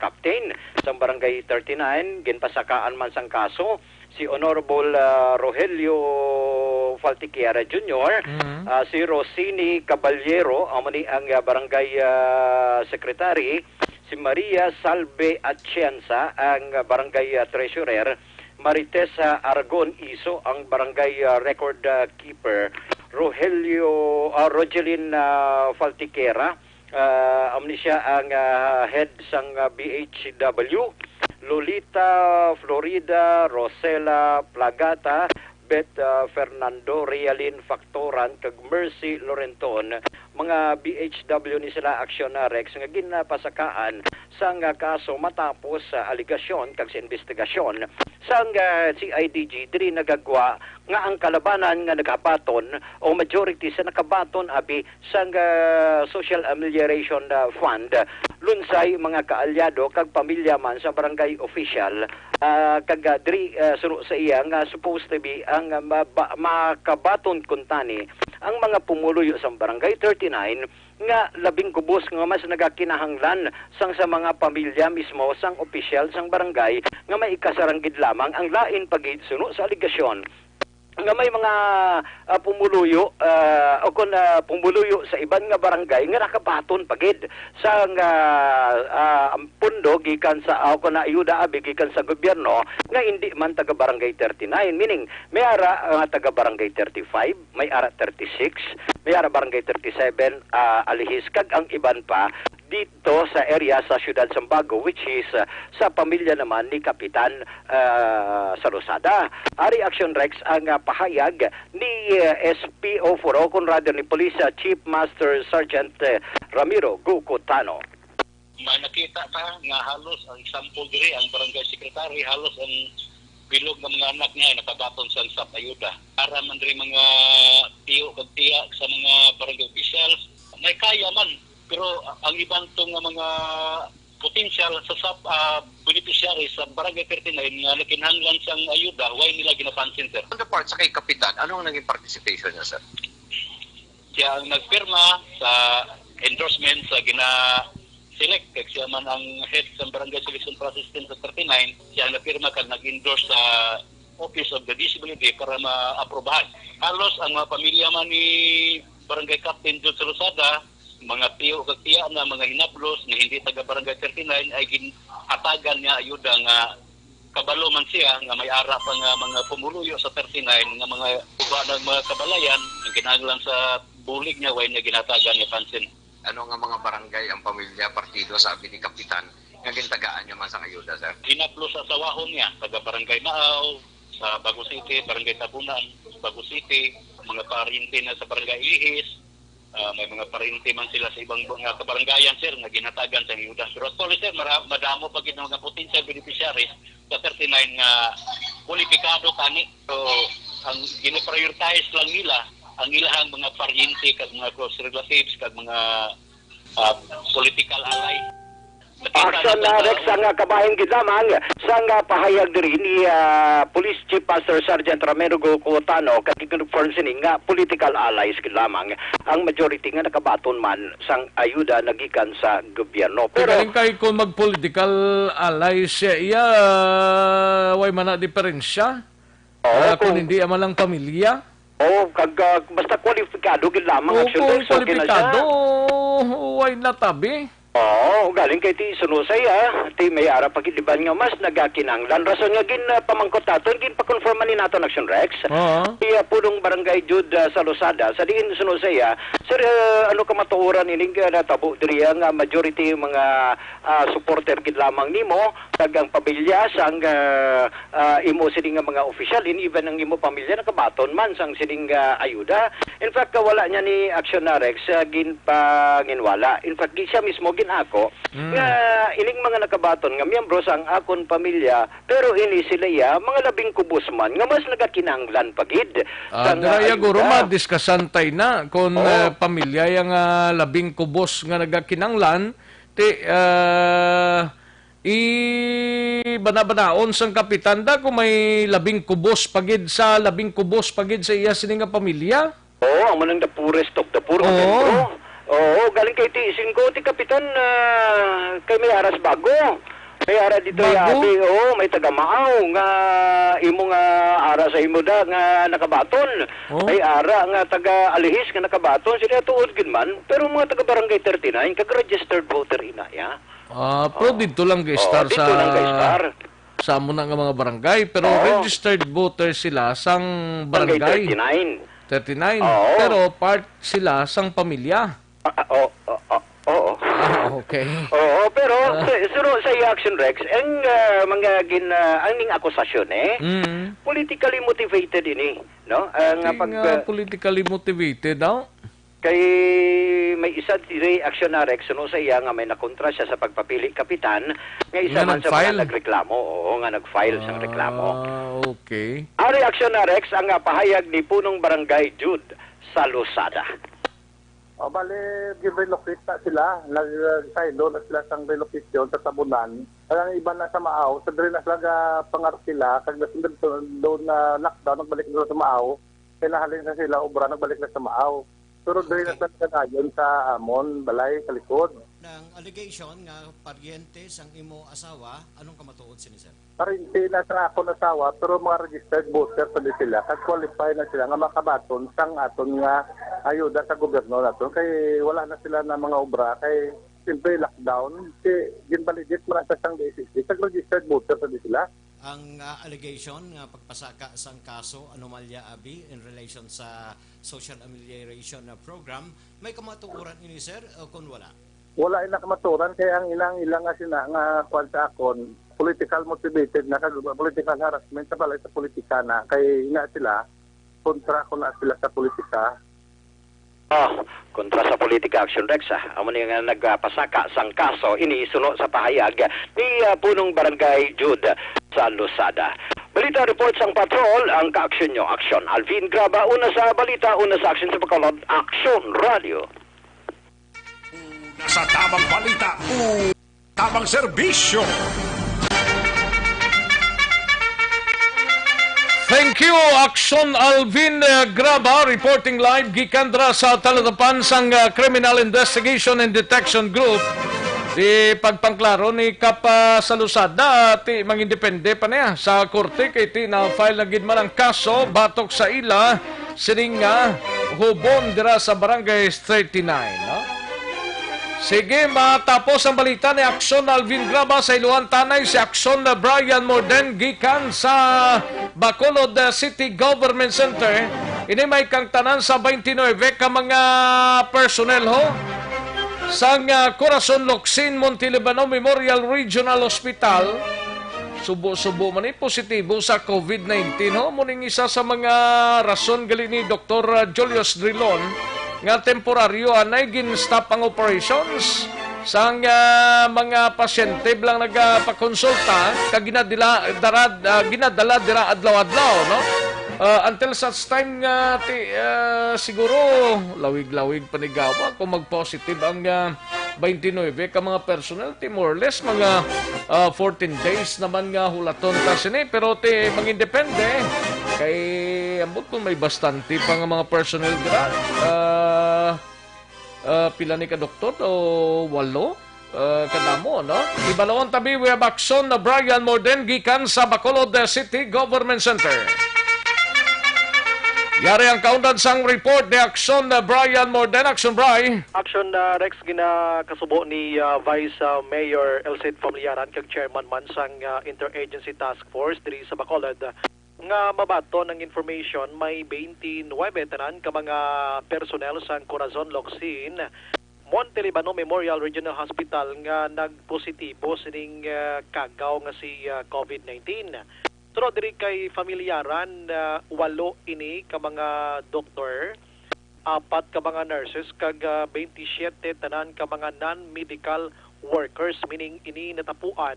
captain sa barangay 39 ginpasakaan man sang kaso. Si Honorable Rogelio Faltiquera Jr., si Rosini Caballero ang barangay secretary, si Maria Salve Atienza ang barangay treasurer, Marites Aragon Iso ang barangay record keeper, Rogelin Faltiquera siya ang head sang BHW, Lolita Florida Rosela Plagata, Beth Fernando Realin Factoran kag Mercy Lorenton mga BHW ni sila aksyon na Rex nga ginapasakaan sang kaso matapos sa aligasyon kag sa investigasyon sang CIDG diri nagagwa nga ang kalabanan nga nagabaton o majority sa nakabaton abi sang Social Amelioration Fund lunsay mga kaalyado kag pamilya man sa barangay official kag diri suro sa iya nga supposed to be ang makabaton kuntani ang mga pumuluyo sa barangay 39 nga labing kubos nga mas nagakinahanglan sang sa mga pamilya mismo sang opisyal sang barangay nga may ikasaranggid lamang ang lain pagid suno sa aligasyon nga may mga pumuluyo o kung pumuluyo sa iban nga barangay nga nakabaton pagid sa pundo gikan sa o kung ayuda abi gikan sa gobyerno nga hindi man taga barangay 39 meaning may ara taga barangay 35 may ara 36 may ara barangay 37 alihis kag ang iban pa dito sa area sa Siyudad Sambago which is sa pamilya naman ni Kapitan Salusada. Ari Action Rex ang pahayag ni SPO4 o kung rather ni Police Chief Master Sergeant Ramiro Gukutano. Nakita ta nga halos ang sample diri ang barangay secretary halos ang bilog ng mga anak niya nakabaton sa SAP ayuda. Para man diri mga tiyo kag tiya sa mga barangay officials may kaya man pero ang ibang tong mga potential sa SAP beneficiary sa barangay 39 nga nakinahanglan sang ayuda why nila ginapansin sir? On the part sa kay Kapitan, ano ang naging participation niya sir? Siya ang nagpirma sa endorsement sa select kag siya man ang head sa barangay selection process sa 39 siya nagpirma kag nag-endorse sa Office of the Disability para ma-aprobahan. Halos ang mga pamilya man ni barangay Captain Jude Salusada mga tiyo kag tiya na mga hinaplos nga hindi taga barangay 39 ay ginhatagan niya ayuda nga kabalo man siya nga may ara pa nga mga pumuluyo sa 39 nga mga uba ng mga kabalayan ang kinahanglan sa bulig niya, way niya ginatagan ni pansin. Ano nga mga barangay ang pamilya, partido, sabi ni Kapitan, nga gintagaan niya man sa ayuda, sir? Ginaplo sa sawahon niya, taga Barangay Maaw, sa Bago City, Barangay Tabunan, Bago City, mga parinti na sa Barangay Ihis, may mga parinti man sila sa ibang mga kabarangayan, sir, na ginatagan sa ayuda. Pero actually, sir, madamo pa gid mga potential beneficiaries sa 39 nga kwalipikado tani. So, ang gine-prioritize lang nila ang ilahang mga parinti kag mga close relatives kag mga political ally. Action na Rex ang kabahin gid lamang sa pahayag diri ni Police Chief Master Sergeant Ramiro Cotano kag confirm sining nga political allies gid lamang ang majority nga nakabaton man sang ayuda nagikan sa gobyerno. Pero galing kay kung mag-political allies siya, way man na diferensya. Kung hindi man lang pamilya. kag basta kwalipikado gid lamang action Rex. Kwalipikado, way natabi. Oo, galing kay ti sunusay ti may ara pagiliban nga mas nagakinanglan rason nga gin pamangkot naton gin pa-confirm ni nato Action Rex. Iya pudong barangay Jud sa Losada sa diin sunusay sir ano ka matuoran ining natabo diri nga majority mga supporter gid lamang nimo kag ang pamilya sang imo sining mga official even ang imo pamilya nakabaton man sang sining ayuda. In fact wala niya ni Action Rex gin panginwala. In fact siya mismo ako nga ining mga nakabaton nga miyembro sang akon pamilya pero ini sila mga labing kubos man nga mas nagakinanglan pagid Daraya guro madiskasantay na kung pamilya yang labing kubos nga nagakinanglan ti bana-banaon sang kapitan da kung may labing kubos pagid sa labing kubos pagid sa iya sining nga pamilya. Ang manang the poorest of the poor membro. Oo, galing kay ti Kapitan kay may aras bago. May ara dito yabi, may taga Maaw nga imo nga ara sa imo da nga nakabaton. May ara nga taga Alihis nga nakabaton sila tuod gid man, pero mga taga Barangay 39 kag registered voter ina ya. Pero dito lang gestar sa amo na nga mga barangay, pero registered voter sila sang barangay 39. Pero part sila sang pamilya. Okay. Pero sa Action Rex ang mga ang ning akusasyon politically motivated ini, no? Politically motivated daw. Kay may isa diri Action Rex no sa iya nga may nakontra siya sa pagpapili kapitan nga isa man sa mga nagreklamo nga nag-file sang reklamo. Okay. Ang Action Rex ang pahayag ni punong barangay Jud sa Losada. Bale, relocate na sila. Nag-silo na sila sang relocation sa Tabunan. Ang iba na sa Maaw, sa diri na sila pangarap sila. Kag nasunod doon na lockdown, nagbalik na sa Maaw. Kailangan na sila, obra, nagbalik na sa Maaw. Pero diri na sila yun sa Amon, Balay, sa likod. Ng allegation nga paryente sang imo asawa, anong kamatuod sinisir? Paryente na sa akong asawa, pero mga registered voter pa sila. Kag qualify na sila nga makabaton sang aton nga ayuda sa gobyerno nato kay wala na sila na mga obra kay simple lockdown kay ginvalidate man sa sang DSSD kag registered voter pa sila. Ang allegation nga pagpasaka sang kaso anomalya abi in relation sa social amelioration program, may kamatuoran ini sir o kun wala? Wala ina kamatuoran kay ang ilang nga sina nga kwan sa akon political motivated na kag political harassment sa balay sa politika na kay ina sila kontra ko na sila sa politika. Kontra sa politika Action Rex amo ni nga nagpasaka sang kaso ini suno sa pahayag ni punong barangay Jud sa Losada. Balita report sang patrol ang ka-action nyo. Action Alvin Graba, una sa balita, una sa action sa Bacolod, Action Radio. Sa tamang balita, tamang serbisyo. Thank you, Action Alvin Graba, reporting live gikandra sa talatapan sang Criminal Investigation and Detection Group. Di pagpangklaro ni Kapa sa Losada, ti mangindepende pa niya sa korte kay ti na-file na gidman ang kaso batok sa ila sining hubon dira sa Barangay 39. No? Sige, matapos ang balita ni Action Alvin Graba sa Iloan Tanay, si Action Brian Morden gikan sa Bacolod City Government Center. Ini may kang tanan sa 29 ka mga personnel ho sang Corazon Locsin Montelibano Memorial Regional Hospital. Subo-subo man positibo sa COVID-19 ho. Muning isa sa mga rason gali ni Dr. Julius Drilon nga temporaryo anay gin-stop ang operations sang mga pasyente blang nagapakonsulta kag ginadala dira adlaw-adlaw no. Until such time nga siguro lawig-lawig panigawa kung mag-positive ang 29 ka mga personnel ti more or less mga 14 days naman nga hulaton kasi ni pero ti mangindepende kay ambot kung may bastante pa nga mga personnel dira pila ni ka doktor o 8 kadamo no. Ibalawon tabi we have action na Brian Morden gikan sa Bacolod City Government Center. Yari ang kaundan sang report ni Action na Brian Morden. Action, Bri. Action Rex, ginakasubo ni Vice Mayor Elcid Familiaran kag Chairman man sang Interagency Task Force diri sa Bacolod nga mabato ng information may 29 tanan ka mga personnel sang Corazon Locsin Montelibano Memorial Regional Hospital nga nagpositibo sining kagaw nga si COVID-19. Pero diri kay Familiaran, 8 ini ka mga doktor, 4 ka mga nurses, kag 27 tanan ka mga non-medical workers, meaning ini natapuan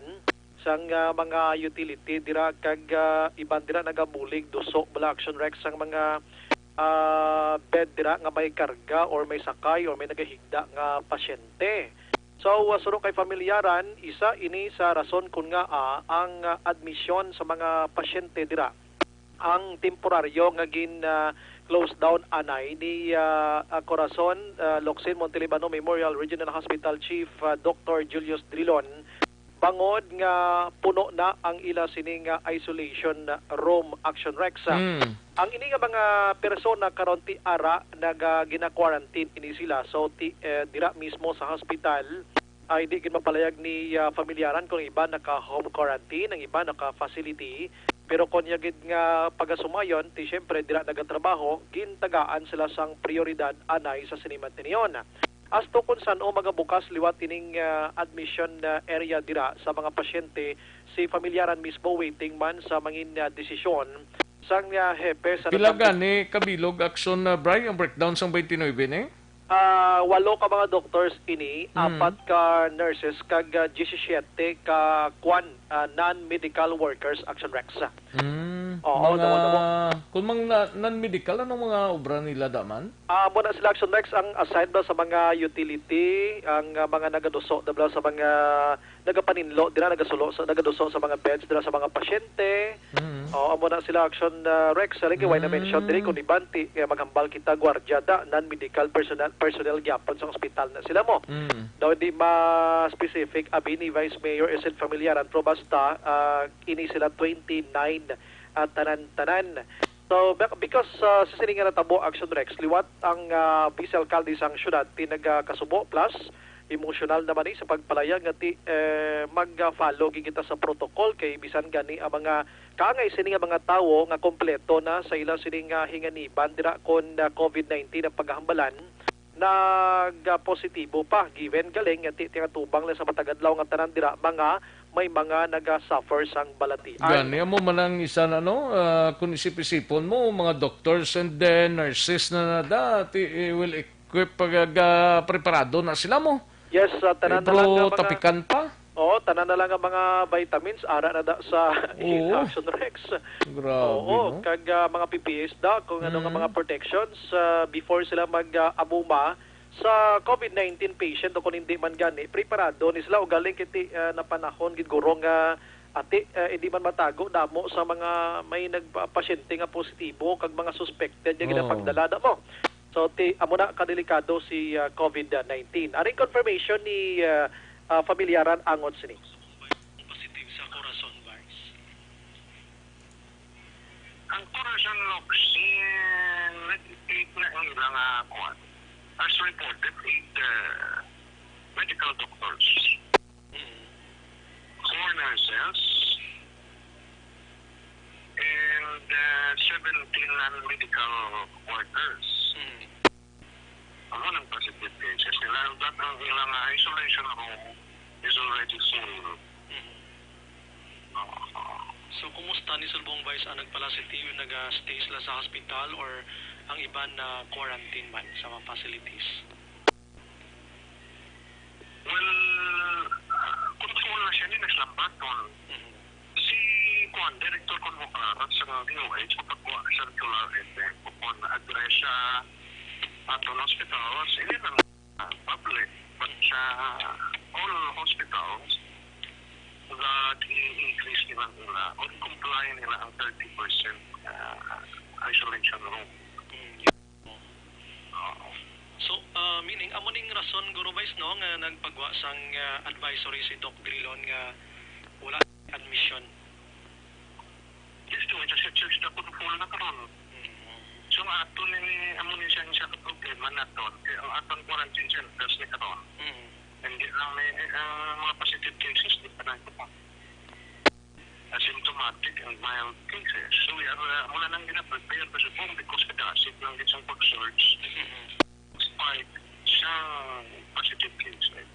sang mga utility dira kag iban dira nagabulig duso bala Action Rex sang mga bed dira nga may karga or may sakay or may nagahigda nga pasyente. So, suro kay Familiaran, isa ini sa rason kung nga ang admission sa mga pasyente dira. Ang temporaryo nga close down anay ni Corazon Locsin Montelibano Memorial Regional Hospital Chief Dr. Julius Drilon bangod nga puno na ang ila sining isolation room Action Rex. Ang ini nga mga persona karon ti ara gina-quarantine ini sila. So dira mismo sa hospital ay di gid mapalayag ni Familiaran kung iba naka-home quarantine, ang iba naka-facility. Pero kung yagid nga pagasumayon, ti syempre dira nagatrabaho, gintagaan sila sang prioridad anay sa sinimantinyon. As to kung saan magabukas liwat ining admission area dira sa mga pasyente, si Familiaran mismo waiting man sa mangin desisyon sang hepe sa Pilagan ni kabilog Action Bri ang breakdown sang 29 ni? 8 ka mga doctors ini, 4 ka nurses, kag 17 ka non-medical workers Action Rex. Oo, kung mga non-medical, anong mga obra nila daman? Muna sila Action Rex ang assigned ba sa mga utility, ang mga nagaduso sa mga nagapaninlo, dira nagaduso sa mga beds, dira sa mga pasyente. Oo, muna sila Action Rex. Sarili why na mention diri kung ibanti maghambal kita gwardyada non-medical personnel gyapon sa ospital na sila mo. Daw di ma-specific abi ni Vice Mayor Elcid Familiaran pero basta ini sila 29 tanan-tanan. So because sa sining nga natabo Action Rex liwat ang Vice Alcalde sang syudad tinagakasubo plus emotional naman sa pagpalayag nga mag-follow kita sa protocol kay bisan gani ang mga kaangay sining nga mga tawo nga kompleto na sa ilang sining hinganiban dira kon COVID-19 ang paghambalan nag-positibo pa given galing nga tingatubang lang sa matagadlaw nga tanan dira may mga naga-suffer sang balatian. Gani mo manang isa na kung isip-isipon mo mga doctors and then nurses na will equip preparado na sila mo. Yes, tanan na lang mga tapikan pa. Tanan na lang ang mga vitamins ara na sa Action Rex. Grabe. Kag mga PPEs kung ano nga mga protections before sila mag-amuma sa COVID-19 patient o kung hindi man gani, preparado ni sila o galing kiti na panahon gidguro nga hindi man matago damo sa mga may nagpasyente nga positibo kag mga suspected yung ginapagdala mo. So amo na kadelikado si COVID-19. Aring confirmation ni Familiaran angot sini. Positive sa Corazon virus. Ang Corazon Locsin nag-take na ang ilang as reported 8 medical doctors, 4 nurses, and non-medical workers. Ano ng positive cases nila? That ang ilang isolation room is already full. So, kumusta ni Sulbong Vice ang nagpala-positive, nag-stay sila sa hospital or ang iba na quarantine man sa mga facilities? Well, control na siya ni Naslampaton. Si Juan, Director Convocarat sa DOH, kapag circular event, kung na-address siya ato hospitals, hindi lang public, but sa all hospitals, that i-increase nila or comply nila ang 30% isolation room. So, meaning, amo ning rason, Guru Vice, no, nga nagpagwa sang advisory si Doc Drilon nga wala admission? Yes, to, ito siya church na puno na karon. So, ato ni amo ni siya problema na to. Ang atong quarantine centers ni karon. Hindi lang may mga positive cases, di pa na ito pa. Asymptomatic and mild cases. So, we are mula nang gina-prepare pa sa phone because kadasig lang din siyang pag-search. Despite siyang positive cases.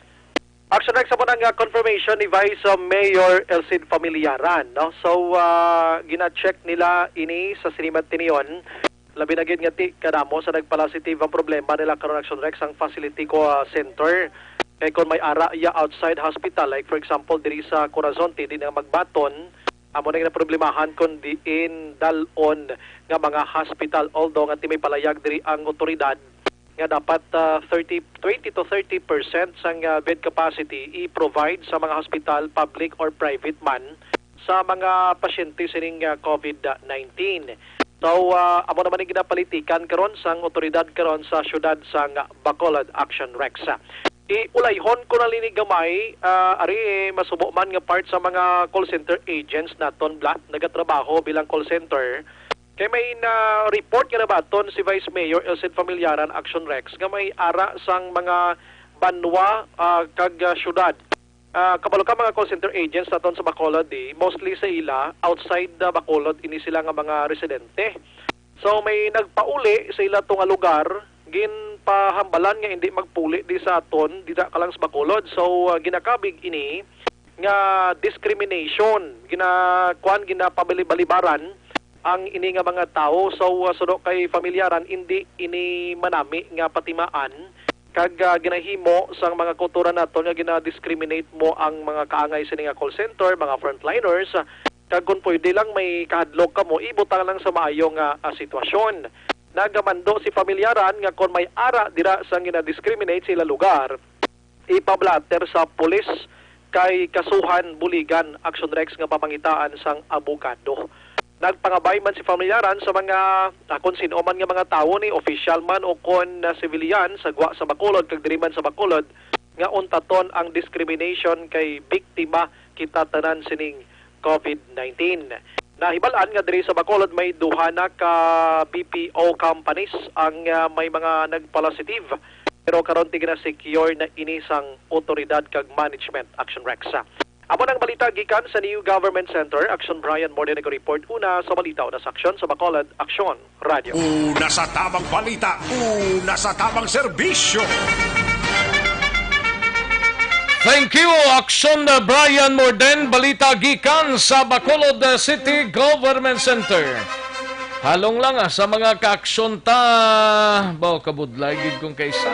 Action Rex, mo ng confirmation ni Vice Mayor Elcid Familiaran. No? So, gina-check nila ini sa Sinimat Tinion. Labi na gid nga ti kadamo sa nagpositive ang problema nila karon Action Rex ang facility ko center. Kaya kung may ara ya outside hospital, like for example, diri sa Corazon, di na magbaton, amo na problemahan kung diin dalon nga mga hospital, although nga may palayag diri ang otoridad nga dapat 20 to 30% sang bed capacity i-provide sa mga hospital, public or private man, sa mga pasyente sining COVID-19. So, amo naman yung ginapalitikan karon sang otoridad karon sa syudad sang Bacolod, Action Rex. Iulayhon ko na linig gamay, ari masubo man nga part sa mga call center agents naton blat nagatrabaho bilang call center. Kay may report nga nabaton si Vice Mayor Elcid Familiaran, Action Rex, nga may ara sang mga banwa kag syudad. Kabalo ka mga call center agents naton sa Bacolod, mostly sa ila outside Bacolod ini sila nga mga residente. So may nagpauli sa ila tong lugar, ginpahambalan nga hindi magpuli di sa aton dita ka lang sa Bacolod. So ginakabig ini nga discrimination, ginapabali-balibaran ang ini nga mga tao. So sudo kay Familiaran, hindi ini manami nga patimaan kag ginahimo sang mga kultura naton nga gina-discriminate mo ang mga kaangay sa nga call center, mga frontliners. Kag kung pwede lang may kahadlok ka mo, ibutang lang sa maayong sitwasyon. Nagamando si Familiaran nga kung may ara dira sang gina-discriminate sila lugar, ipablatter sa pulis kay kasuhan buligan Action Rex nga pamangitaan sang abogado. Nagpangabay man si Familiaran sa mga kung sino man nga mga tao ni official man o kon civilian sa gwa sa Bacolod kag diri man sa Bacolod nga untaton ang discrimination kay biktima kita tanan sining COVID-19. Nahibalaan nga diri sa Bacolod may duha na ka BPO companies ang may mga nagpositive, pero karon ti gina-secure na inisang otoridad kag management Action Rex. Amo nang balita gikan sa New Government Center, Action Brian Mordenico report una sa balita na sa Action sa Bacolod, Action Radio. Una sa tamang balita, una sa tamang serbisyo. Thank you, Action Brian Morden, balita gikan sa Bacolod City Government Center. Halong lang sa mga ka-aksyon ta, bao kabudlay gid kung kaysa.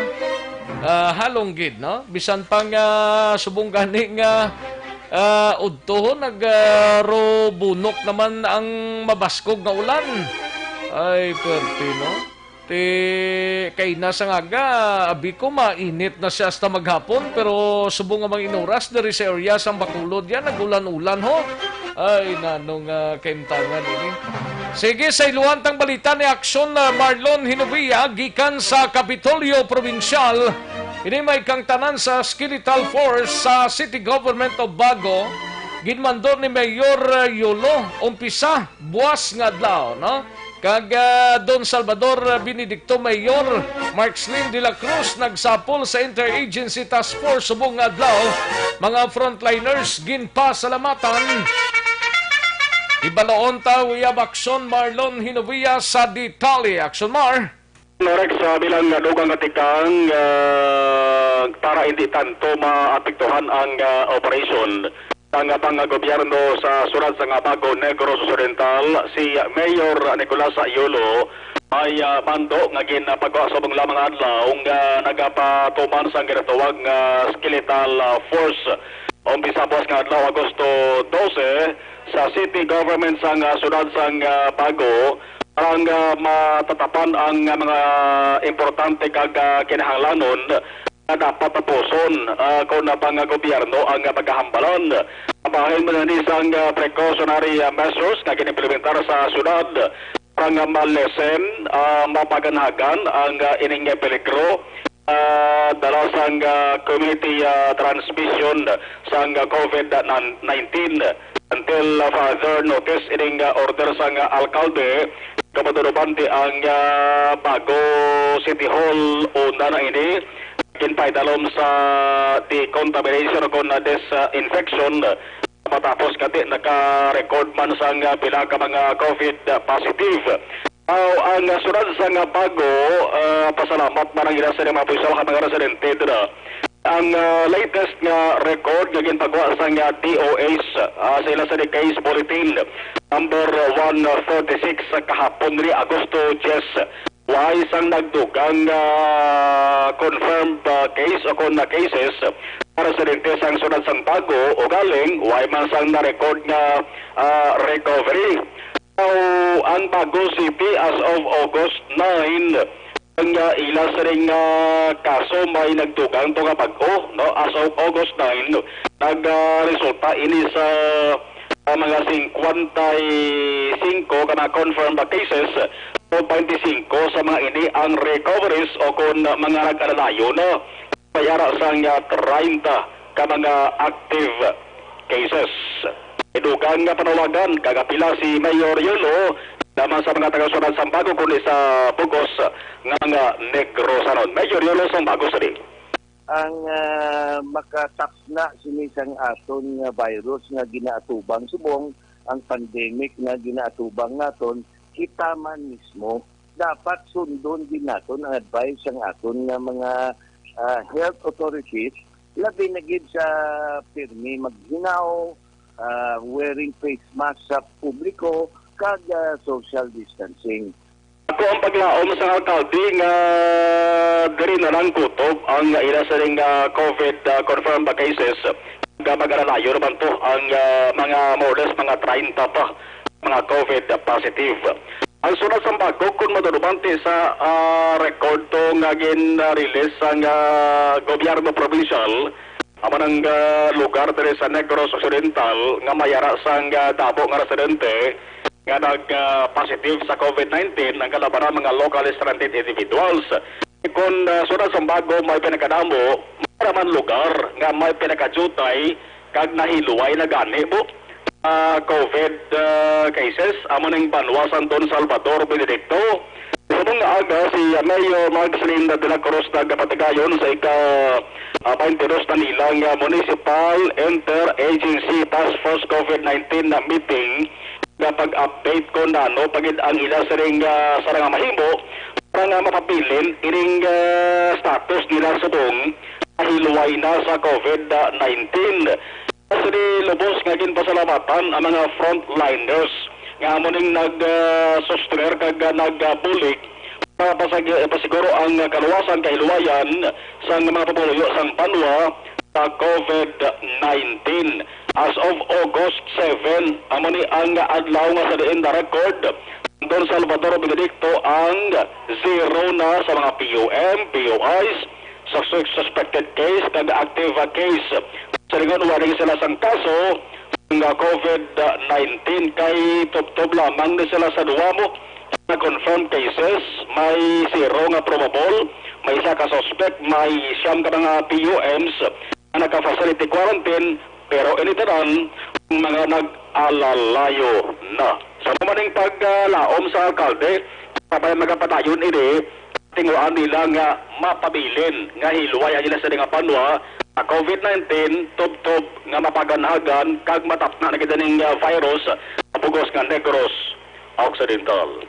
Halong gid, no? Bisan pang subong gani nga udtohon nagrobunok naman ang mabaskog nga ulan. Ay, perti, no? Kay nasa nga abi ko mainit na siya hasta maghapon, pero subong nga mga inuras dari sa area sang Bacolod yan nagulan-ulan ho. Ay nanong kaimtangan ini. Sige, sa iluwantang balita ni Action Marlon Hinubia gikan sa Kapitolyo Provincial. Ini may kang tanan sa Skeletal Force sa City Government of Bago. Ginmandor ni Mayor Yolo umpisa buwas nga adlaw, no? Kag Don Salvador Benedicto Mayor Mark Slim de la Cruz nagsapol sa Interagency Task Force subong adlaw. Mga frontliners ginpasalamatan Ibaloon ta uyab Aksyon Marlon Hinovia sa detalye. Aksyon Mar. Norek sa bilang dugang katikang para hindi tanto maapektuhan ang operasyon ang pang-gobyerno sa surat sa Bago Negros Occidental, si Mayor Nicolas Ayulo ay mando nga ginapagawa sa mga lamang adlaw nga nagapatuman sa ginatawag nga skeletal force umpisa buwas nga adlaw Agosto 12 sa city government sa syudad sa Bago ang matatapan ang mga importante kag kinahanglanon na dapat tapuson kung na pang gobyerno ang pagkahambalan. Bahin mo na isang precautionary measures na ginimplementar sa syudad para malesen, mapaganagan ang ining peligro dala sa community transmission sa COVID-19 until further notice ining order sa alkalde kamatulubante ang Bago City Hall una na ini kinpaidalom sa decontamination o disinfection matapos kati naka-record man sa pila ka mga COVID positive. Ang sunod sa Bago, pasalamat marang ila sa mga puso ka mga residente dira. Ang latest nga record nga ginpagawa sa DOH sa ila sa case bulletin number 146 kahapon ri Agosto 10. Why isang nagdugang confirmed case o kung na cases para sa residente sang sunod sang Bago o galing why man sang na-record nga recovery. Ang Bago City as of August 9 ang ila sa ring kaso may nagdugang to nga Bago no as of August 9 nagresulta ini sa mga 55 kana confirmed cases o 25 sa mga ini ang recoveries o kung mga nag-alalayo na payara sa 30 ka mga active cases. Idugang nga panawagan kagapila si Mayor Yulo naman sa mga taga-sunod sa Bago kundi sa Bugos nga Negros anon. Mayor Yulo sa Bago sa rin. Ang makatap na sinisang aton nga virus nga ginaatubang subong ang pandemic nga ginaatubang naton kita man mismo dapat sundon din naton ang advice ang aton nga mga health authorities labi na gid sa pirmi maghinaw wearing face mask sa publiko kag social distancing. Ako ang paglaom sa alkalde nga diri na lang kutob ang ila sa ring COVID confirmed cases nga mag-alalayo naman to ang mga more or less mga 30 pa mga COVID positive. Ang sunod sa Bago kung madulubante sa record to nga gin-release ang gobyerno provincial aman ang lugar diri sa Negros Occidental nga mayara sa dabo nga residente nga nag-positive sa COVID-19 ang kalabaran mga local stranded individuals. Kung sunod sa Bago may pinakadamo, maraman lugar nga may pinakajutay kag nahiluway na gani mo COVID cases amon ng Banwa Santon Salvador Benedicto. Sabong aga si Mayor Marcelina de la Cruz nagpatigayon sa ika-22 na nilang Municipal Interagency Task Force COVID-19 na meeting na pag-update ko na no pagid ang ila sa ring sarang mahimo para nga mapabilin ining status nila subong nahiluway na sa COVID-19. Sa lubos nga ginpasalamatan ang mga frontliners nga amuning nag-suster kag nagbulik para pasiguro ang kaluwasan kahiluwayan sa mga pamuluyo sang Banwa sa COVID-19. As of August 7, amuni ang adlaw nga sa diin na record Don Salvador Benedicto ang zero na sa mga POM, POIs, suspected case kag active case. Sa ringan waring sila sang kaso nga COVID-19 kay tubtob lamang na sila sa duwa mo na confirmed cases, may zero nga probable, may isa ka suspect, may siyam ka mga POMs na naka-facility quarantine, pero initaran mga nag-alalayo na. Sa maning paglaom sa alkalde, sabay magapatayon ini, tinguan nila nga mapabilin nga hiluway nila sa nga Banwa sa COVID-19 tub-tub nga mapaganagan kag matapna na kita ning virus Ilocos nga Negros Occidental.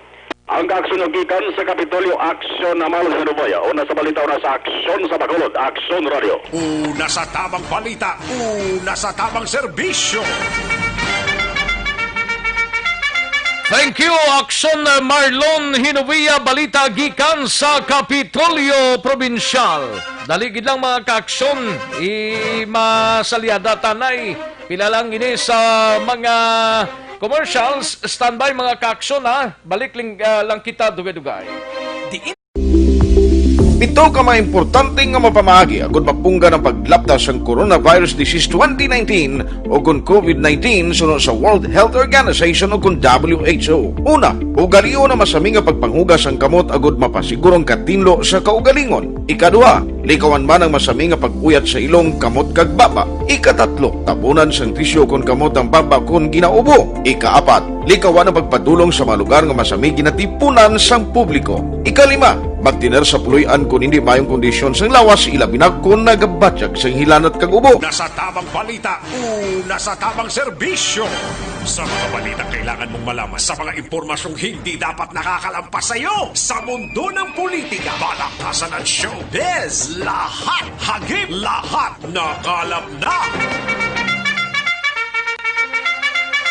Ang aksyon ng gikan sa Kapitolyo, aksyon na Malos sa Nubaya. Una sa balita, una sa aksyon sa Bacolod, Aksyon Radio. Una sa tamang balita, una sa tamang serbisyo. Thank you, Aksyon Marlon Hinovia, balita gikan sa Kapitolyo Provincial. Daligid lang mga kaaksyon, masalyada tanay, pilalang ini sa mga commercials. Standby mga kaaksyon ha, balik lang kita dugay-dugay. Ito ka mga importante nga mapamagi agud mapungga ng paglaptas ng Coronavirus Disease 2019 o kung COVID-19 sunod sa World Health Organization o kung WHO. Una, ugalion na masami nga pagpanghugas ang kamot agud mapasigurong katinlo sa kaugalingon. Ikadua, likawan man ang masami nga pag-uyat sa ilong kamot kag baba. Ikatatlo, tabunan sang tisyo kon kamot ang baba kon ginaubo. Ikaapat, likawan ang pagpadulong sa mga lugar nga masami ginatipunan sang publiko. Ikalima, magtiner sa puluyan kung hindi mayong kondisyon sang lawas, ilabi na kung nagabatyag sang hilanat kag ubo. Nasa tamang balita, nasa tamang serbisyo. Sa mga balita kailangan mong malaman, sa mga impormasyong hindi dapat nakakalampas sa iyo. Sa mundo ng politika, balakasan ng showbiz, lahat hagip, lahat nakalap na.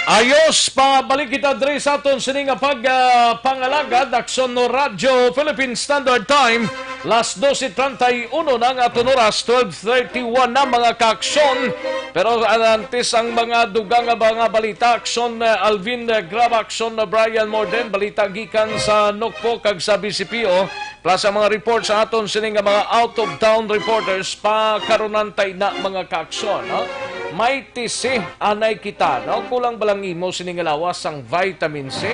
Ayos, pabalik kita diri sa aton sining pangalagad aksyon no Radyo Philippine Standard Time. Las 12:31 na nga aton oras, 12:31 na mga kaaksyon. Pero antes ang mga dugang mga balita, aksyon Alvin Graba, aksyon Brian Morden, balita gikan sa Nokpo kag sa BCPO. Plus ang mga report sa aton sining mga out of town reporters pa karunantay na mga kaaksyon, no? May tisi anay kita, no? Kulang balangi mo sining lawas ang vitamin C.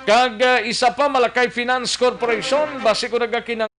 Kag isa pa Malakay Finance Corporation, base ko nagakinang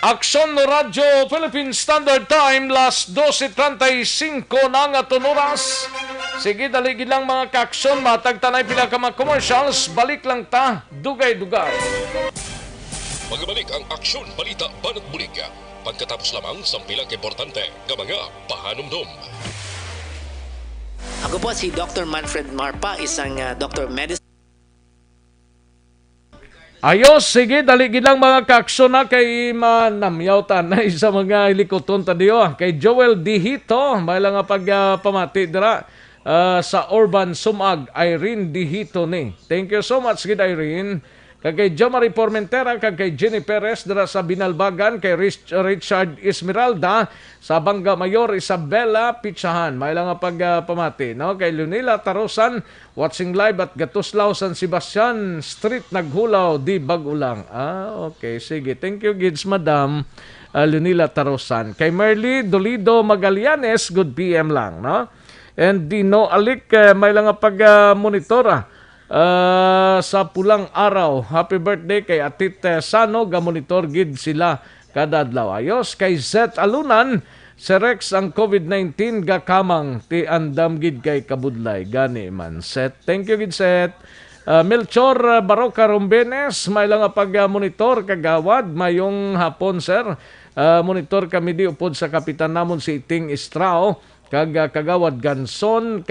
Aksyon Radyo Philippine Standard Time, last 12:35 na nga tunuras. Sige, daligid lang mga kaaksyon, matagtanay pila ka mga commercials, balik lang ta, dugay-dugay. Magbalik ang aksyon, balita, banat bulig. Pagkatapos lamang sa pilang importante ng mga pahanumdum. Ako po si Dr. Manfred Marpa, isang Dr. Medicine. Ayos, sige, daligid lang mga kaaksyon na kay manamyaw tanay sa mga hilikoton tadiyo. Kay Joel Dihito, may lang nga pagpamati dira sa Urban Sumag, Irene Dihito ni. Thank you so much, gid Irene. Kay Jomari Formentera, kay Jenny Perez dira sa Binalbagan, kay Richard Esmeralda sa Bangga Mayor, Isabela Pichahan. May lang nga pagpamati, no? Kay Lunila Tarosan, watching live at Gatuslaw, San Sebastian Street, Naghulaw, di Bagulang. Okay, sige. Thank you, Gids, Madam Lunila Tarosan. Kay Merly Dolido Magallanes, good PM lang, no? And Dino Alik, may lang nga pag-monitora sa pulang araw. Happy birthday kay Atit Sano, gamonitor gid sila kada adlaw. Ayos, kay Z Alunan, si Rex ang COVID-19 gakamang ti andam gid kay kabudlay. Gani man, Set. Thank you gid, Set. Melchor Baroca Rumbenes, may lang pag-monitor kagawad. Mayong hapon, sir. Monitor kami di upod sa kapitan namon si Iting Estrao, kagawad Ganson,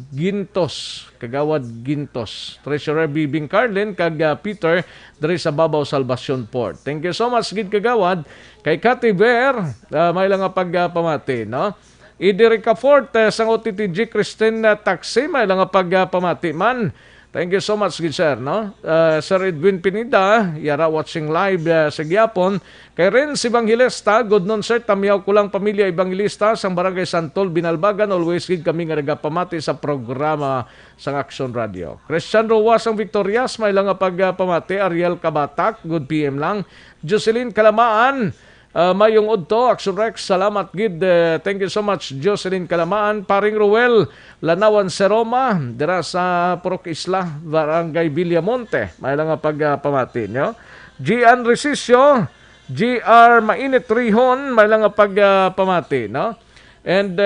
Gintos, kagawad Gintos, Treasurer Bibing Carlin, Peter dari sa Babaw Salvation Port. Thank you so much, gid kagawad. Kay Cathy Bear, may lang pagpamati, no? Idirica Fort, sang OTTG Christine Taxi, may lang pagpamati man. Thank you so much, good sir, no? Sir Edwin Pinida, yara watching live sa Gyapon. Kay Renz Evangelista, good noon sir, tamiyaw ko lang pamilya Evangelista sang Barangay Santol, Binalbagan. Always gid kami nga nagapamati sa programa sa Action Radio. Christian Rowas ang Victorias, may lang pagpamati. Ariel Kabatak, good PM lang. Jocelyn Kalamaan, mayong udto, Action Rex, salamat gid. Thank you so much, Jocelyn Kalamaan. Paring Ruel Lanawan Seroma, dira sa Purok Isla, Barangay Villamonte, may lang pagpamati, no? Gian Resisio, GR Mainit Rihon, may lang pagpamati, no? And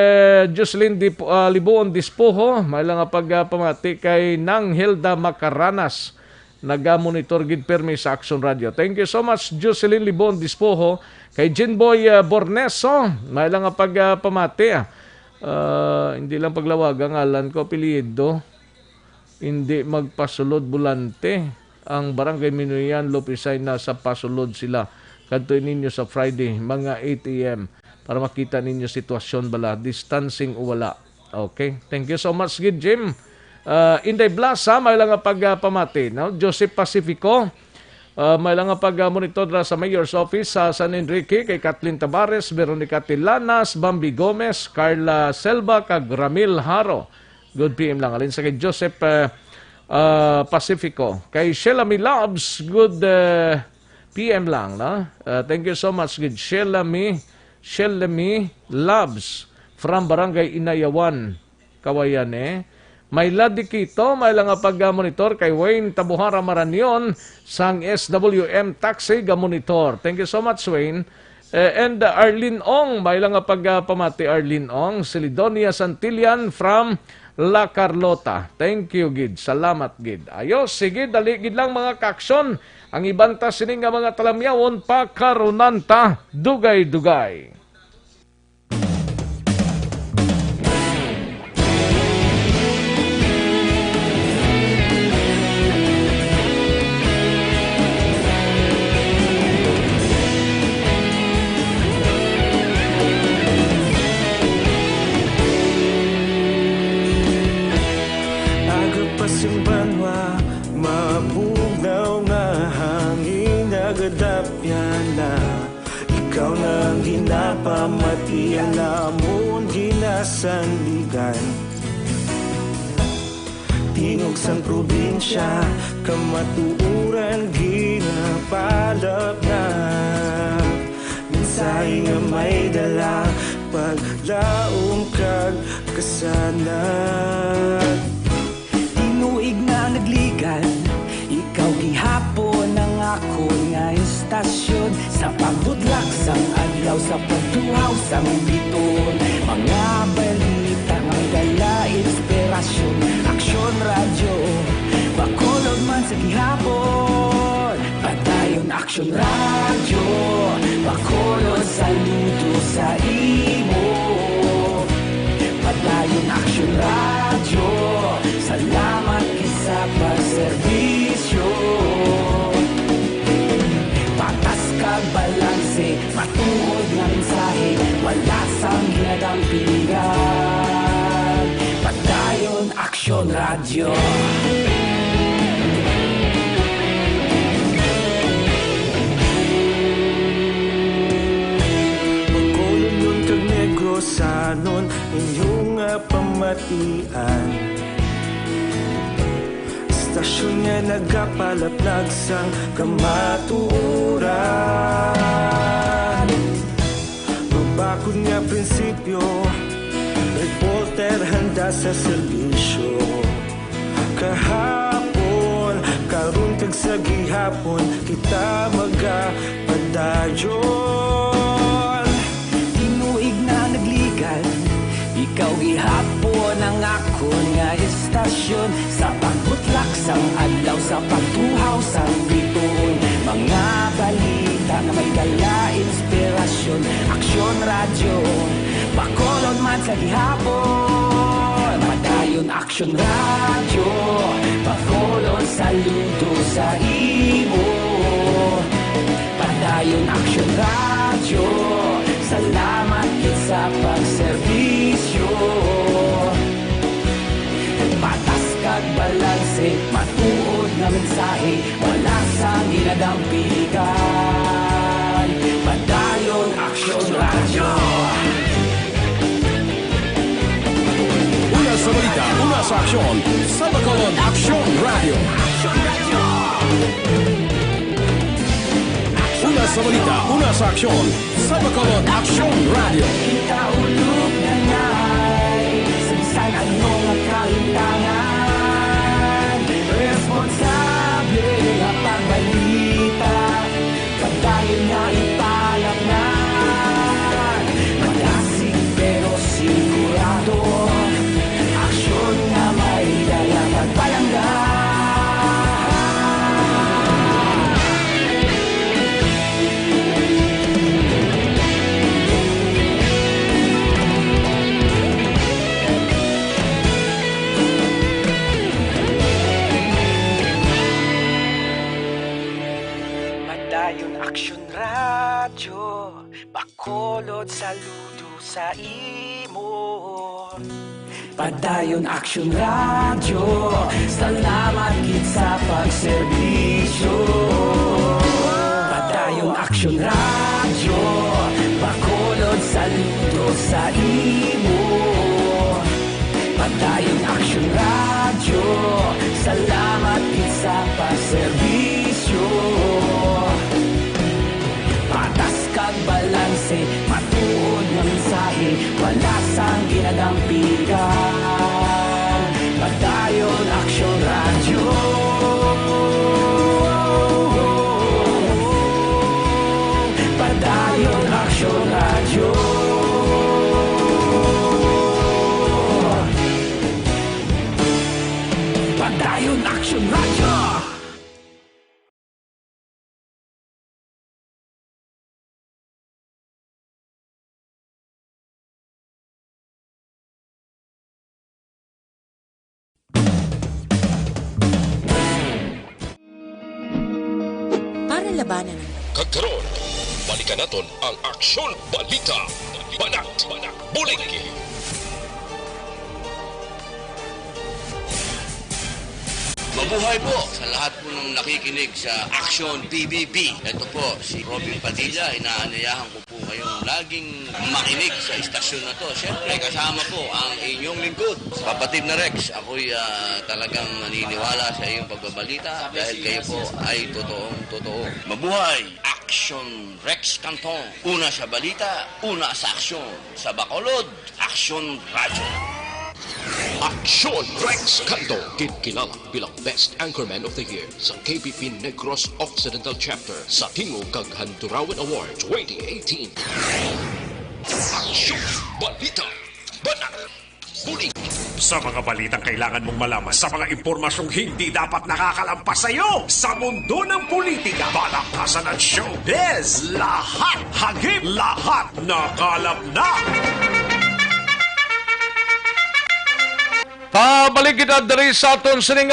Jocelyn Libuon Dispoho, may lang pagpamati kay Nang Hilda Macaranas, naga-monitor gid permi sa Action Radio. Thank you so much, Jocelyn Libon Dispoho. Kay Jinboy Borneso, may lang pagpamati. Hindi lang paglawag ang ngalan ko, apelyido. Hindi magpasulod bulante. Ang Barangay Minuyan, Lopisay na sa pasulod sila. Kantuin ninyo sa Friday, mga 8 a.m. para makita ninyo sitwasyon bala. Distancing o wala. Okay? Thank you so much, gid Jim. Inday Blasa, may lang pagpamati, no? Joseph Pacifico, may lang pag-monitor sa Mayor's Office sa San Enrique, kay Kathleen Tabares, Veronica Tilanas, Bambi Gomez, Carla Selva, kag Ramil Haro. Good PM lang. Alin sa kay Joseph Pacifico. Kay Sheila Milabs, good PM lang, no? Thank you so much, good Sheila Labs from Barangay Inayawan, Kawayan, May ladikito, may lang pag-monitor kay Wayne Tabuhara Maranyon sang SWM Taxi ga-monitor. Thank you so much, Wayne. And Arlene Ong, may lang pamati Arlene Ong. Silidonia Santillan from La Carlota. Thank you, gid. Salamat, gid. Ayos, sige, dali gid lang mga kaaksyon. Ang ibanta sining nga mga talamyawon pa karunanta, dugay-dugay. Ikaw nang ginapamatian namon ginasandigan. Tingog sang probinsya, kamatuuran ginapalap na. Minsay nga may dala, paglaom kag kasanag. Tinuig na nagligan, ikaw gihapon ang ako nga istasyon sa pagbudlak sa patuhaw sang biton. Mga balita nga dala inspirasyon. Aksyon radyo, bakulog man sa gihapon. Padayon aksyon radyo, bakulog saludo sa imo. Padayon aksyon radyo, salamat kisa pagserbisyo. Patas kag balanse, matuod nga mensahe, wala sang ginadampingan. Padayon aksyon radyo. Sanon inyong pamatian. Stasyon nga nagapalaplag sang kamatuuran. Mabakod nga prinsipyo, reporter handa sa serbisyo. Kahapon, karon kag sa gihapon, kita magapadayon. Tinuig na nagligan, ikaw gihapon ang akon nga istasyon. Sa pagbutlak sang adlaw, sa pagtuhaw sang bituon. Mga balita nga may dala inspirasyon. Aksyon radyo, bakolon man sa gihapon. Padayon aksyon radyo, bakolon saludo sa imo. Padayon aksyon radyo, salamat sa pagserbisyo. Patas kag balanse, matuod na mensahe, wala sang ginadampigan. Padayon aksyon radyo. Una sa balita, una sa aksyon, sa Bacolod Aksyon Radio. Una sa balita, una sa aksyon, sa Bacolod Aksyon Radio. Kita ulog na ngay, samsan anong kahintangan. Responsable nga pagbalita, pagdayon nga ipalapnan. Magasig pero sigurado, aksyon nga may dala pagpalanggan. Aksyon radyo, bakolod saludo sa imo. Padayon aksyon radyo, salamat gid sa pagserbisyo. Padayon aksyon radyo, bakolod saludo sa imo. Padayon aksyon radyo, salamat gid sa pagserbisyo. Patas kag balanse, matuod nga mensahe, wala sang ginadampigan. Padayon aksyon radyo. Padayon aksyon radyo. Padayon aksyon radyo. Labanan ng Kagkaroon, balikan naton ang Aksyon Balita. Banat, bulig. Mabuhay po sa lahat po ng nakikinig sa Aksyon PBB. Ito po si Robin Padilla. Inaanayahan ko po kayong laging makinig sa istasyon na to. Siyempre kasama po ang inyong lingkod, kapatid na Rex. Ako'y talagang naniniwala sa iyong pagbabalita dahil kayo po ay totoong-totoo. Mabuhay! Aksyon Rex Canton. Una sa balita, una sa aksyon. Sa Bacolod, Aksyon Radyo. Aksyon Rex Canto, kilala bilang Best Anchorman of the Year sa KBP Negros Occidental Chapter sa Tingog kag Handurawan Award 2018. Aksyon, balita, banat, bulig. Sa mga balitang kailangan mong malaman, sa mga impormasyong hindi dapat nakakalampas sa iyo, sa mundo ng politika, balakasan at showbiz, lahat hagip, lahat nakalap na. Pabalik kita diri sa aton sining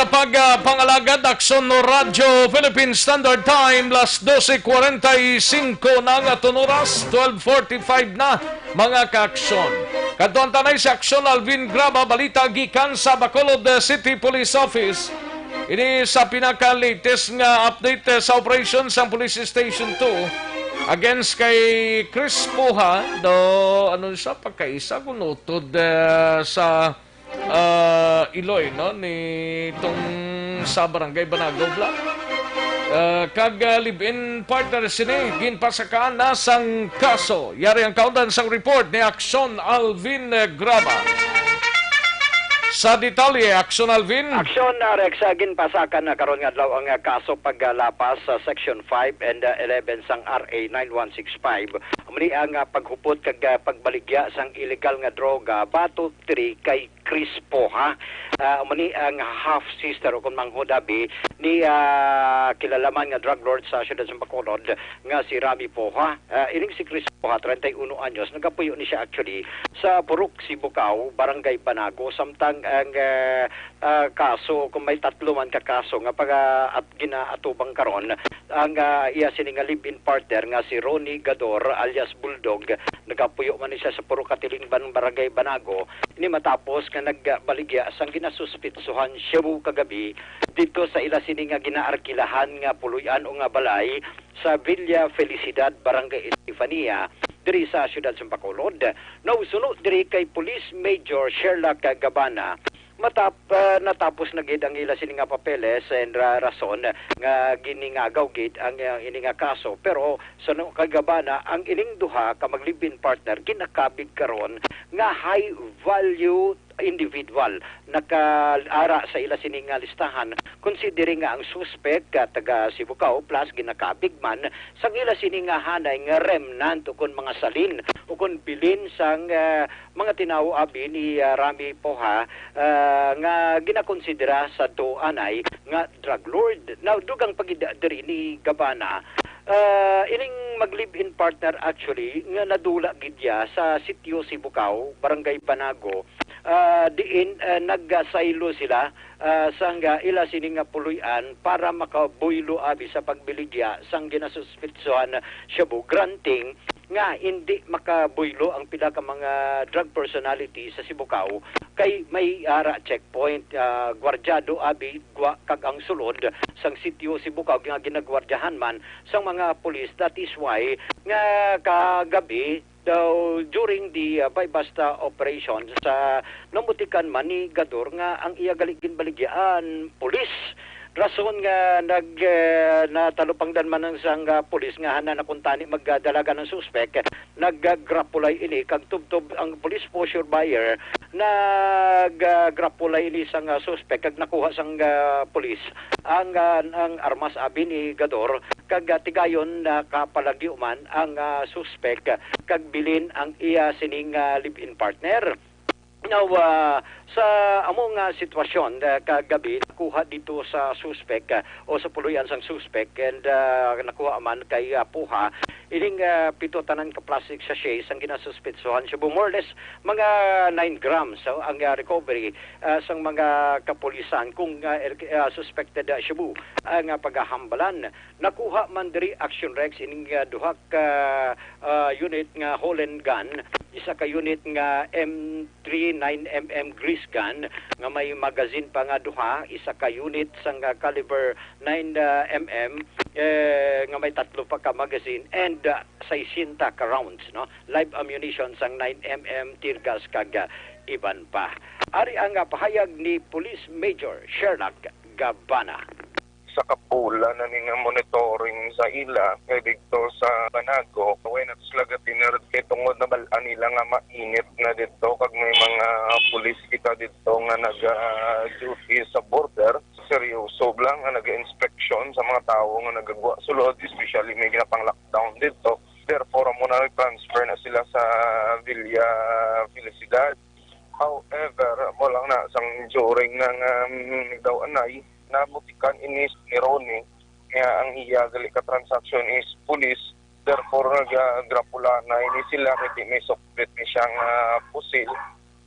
pangalagad aksyon no Radyo Philippine Standard Time las 12:45 na nga oras, 12:45 na mga kaaksyon. Kadtuan tanay sa aksyon Alvin Graba, balita gikan sa Bacolod City Police Office. Ini sa pinaka-latest nga update sa operation sa Police Station 2 against kay Chris Puha do ano siya pagkaisa kunutod sa Iloy no ni tong sa barangay Banago Black. Kag live-in partner sini ginpasakaan na sang kaso. Yari ang kaundan sang report ni Aksyon Alvin Graba. Sa detalye, Aksyon Alvin. Aksyon Rex, ginpasakan na karon nga adlaw ang kaso paglapas sa Section 5 and 11 sang RA 9165. Muni ang paghupot kag pagbaligya sang illegal nga droga bato 3 kay Chris Poha. Muni ang half-sister o kung manghudabi ni kilalaman nga drug lord sa siyudad ng Bacolod nga si Rami Poha. Ining si Chris Poha, 31 anyos, nagapuyo ni siya actually sa Purok, Sibukaw, Barangay Banago, samtang ang kaso, kung may 3 man ka kaso nga at ginaatubang karon ang iya sining live-in partner nga si Ronnie Gador alias Bulldog, nagapuyo man ni siya sa Purok Katilingban, Barangay Banago, ini matapos nga nagbaligya sang ginasuspitsuhan Cebu kagabi dito sa ila sini nga ginaarkilahan nga puluyan o nga balay sa Villa Felicidad, Barangay Estefania, diri sa siyudad ng Bacolod. Nausunod diri kay Police Major Sherlock Gabana. Natapos na gid ang ila sini nga papeles and rason nga giningagaw gid ang ini nga kaso, pero sa kagabana ang ining duha ka maglibin partner ginakabig karon nga high value individual nakaara sa ila sini nga listahan, considering nga ang suspect taga Sibukaw plus ginakabig man sang ila sini nga hanay nga remnant o kun mga salin o kun bilin sang mga tinawo abi ni Rami Poha nga ginakonsidera sa anay nga drug lord. Now dugang pagida diri ni Gabana ining mag-live-in partner actually nga nadula gidya sa sitio Sibukaw, Barangay Banago. Diin naggasaylo sila sa ila sining nga puluyan para makabuylo abi sa pagbiligya sang ginasuspitsuhan Cebu, granting nga hindi makabuylo ang pila ka mga drug personality sa Sibukaw kay may ara checkpoint gwardyado abi kag ang sulod sang sitio Sibukaw nga ginagwardyahan man sang mga pulis. That is why nga kagabi daw during the Baybasta operation sa namutikan man ni Gador nga ang iya galigin baligyaan pulis. Rason nga natalupangdan man ng sang pulis nga hana nakuntani magdalaga ng suspect, naggrapulay ini kag tubtob ang police posture buyer, naggrapulay ini sang suspect kag nakuha sang pulis ang armas abi ni Gador kag tigayon kapalagyo man ang suspect kag bilin ang iya sining live-in partner. Now, sa among sitwasyon kagabi, nakuha dito sa suspect o sa puluyan sang suspect and nakuha man kay Puha, ining pito tanan ka plastic sachet ang ginasuspitsuhan Cebu, more or less mga 9 grams so, ang recovery sang mga kapulisan kung suspected Cebu ang paghahambalan. Nakuha man diri Action Rex ining duha ka unit nga Holland gun, isa ka unit nga M3 9mm grease gun nga may magazine pa nga duha, isa ka unit sang caliber 9mm nga may 3 pa ka magazine and 60 ka rounds, no, live ammunition sang 9mm tear gas kag iban pa. Ari ang pahayag ni Police Major Sherlock Gabana. Sa kapula na nga monitoring sa ila kay dito sa Banago, when at slaga tinerd kay tungod na balaan nila nga mainit na dito kag may mga pulis kita dito nga nag-duty sa border. Seryoso lang nga nag-inspection sa mga tao nga nagagwa sulod, especially may ginapang lockdown dito. Therefore, muna transfer na sila sa Villa Felicidad. However, mo lang na sang during ng nagdaw-anay, nabutikan inis ni Ronnie nga ang iya gali ka transaction is police. Therefore, nag-grapula na ini sila kaya may suklit ni siyang pusil.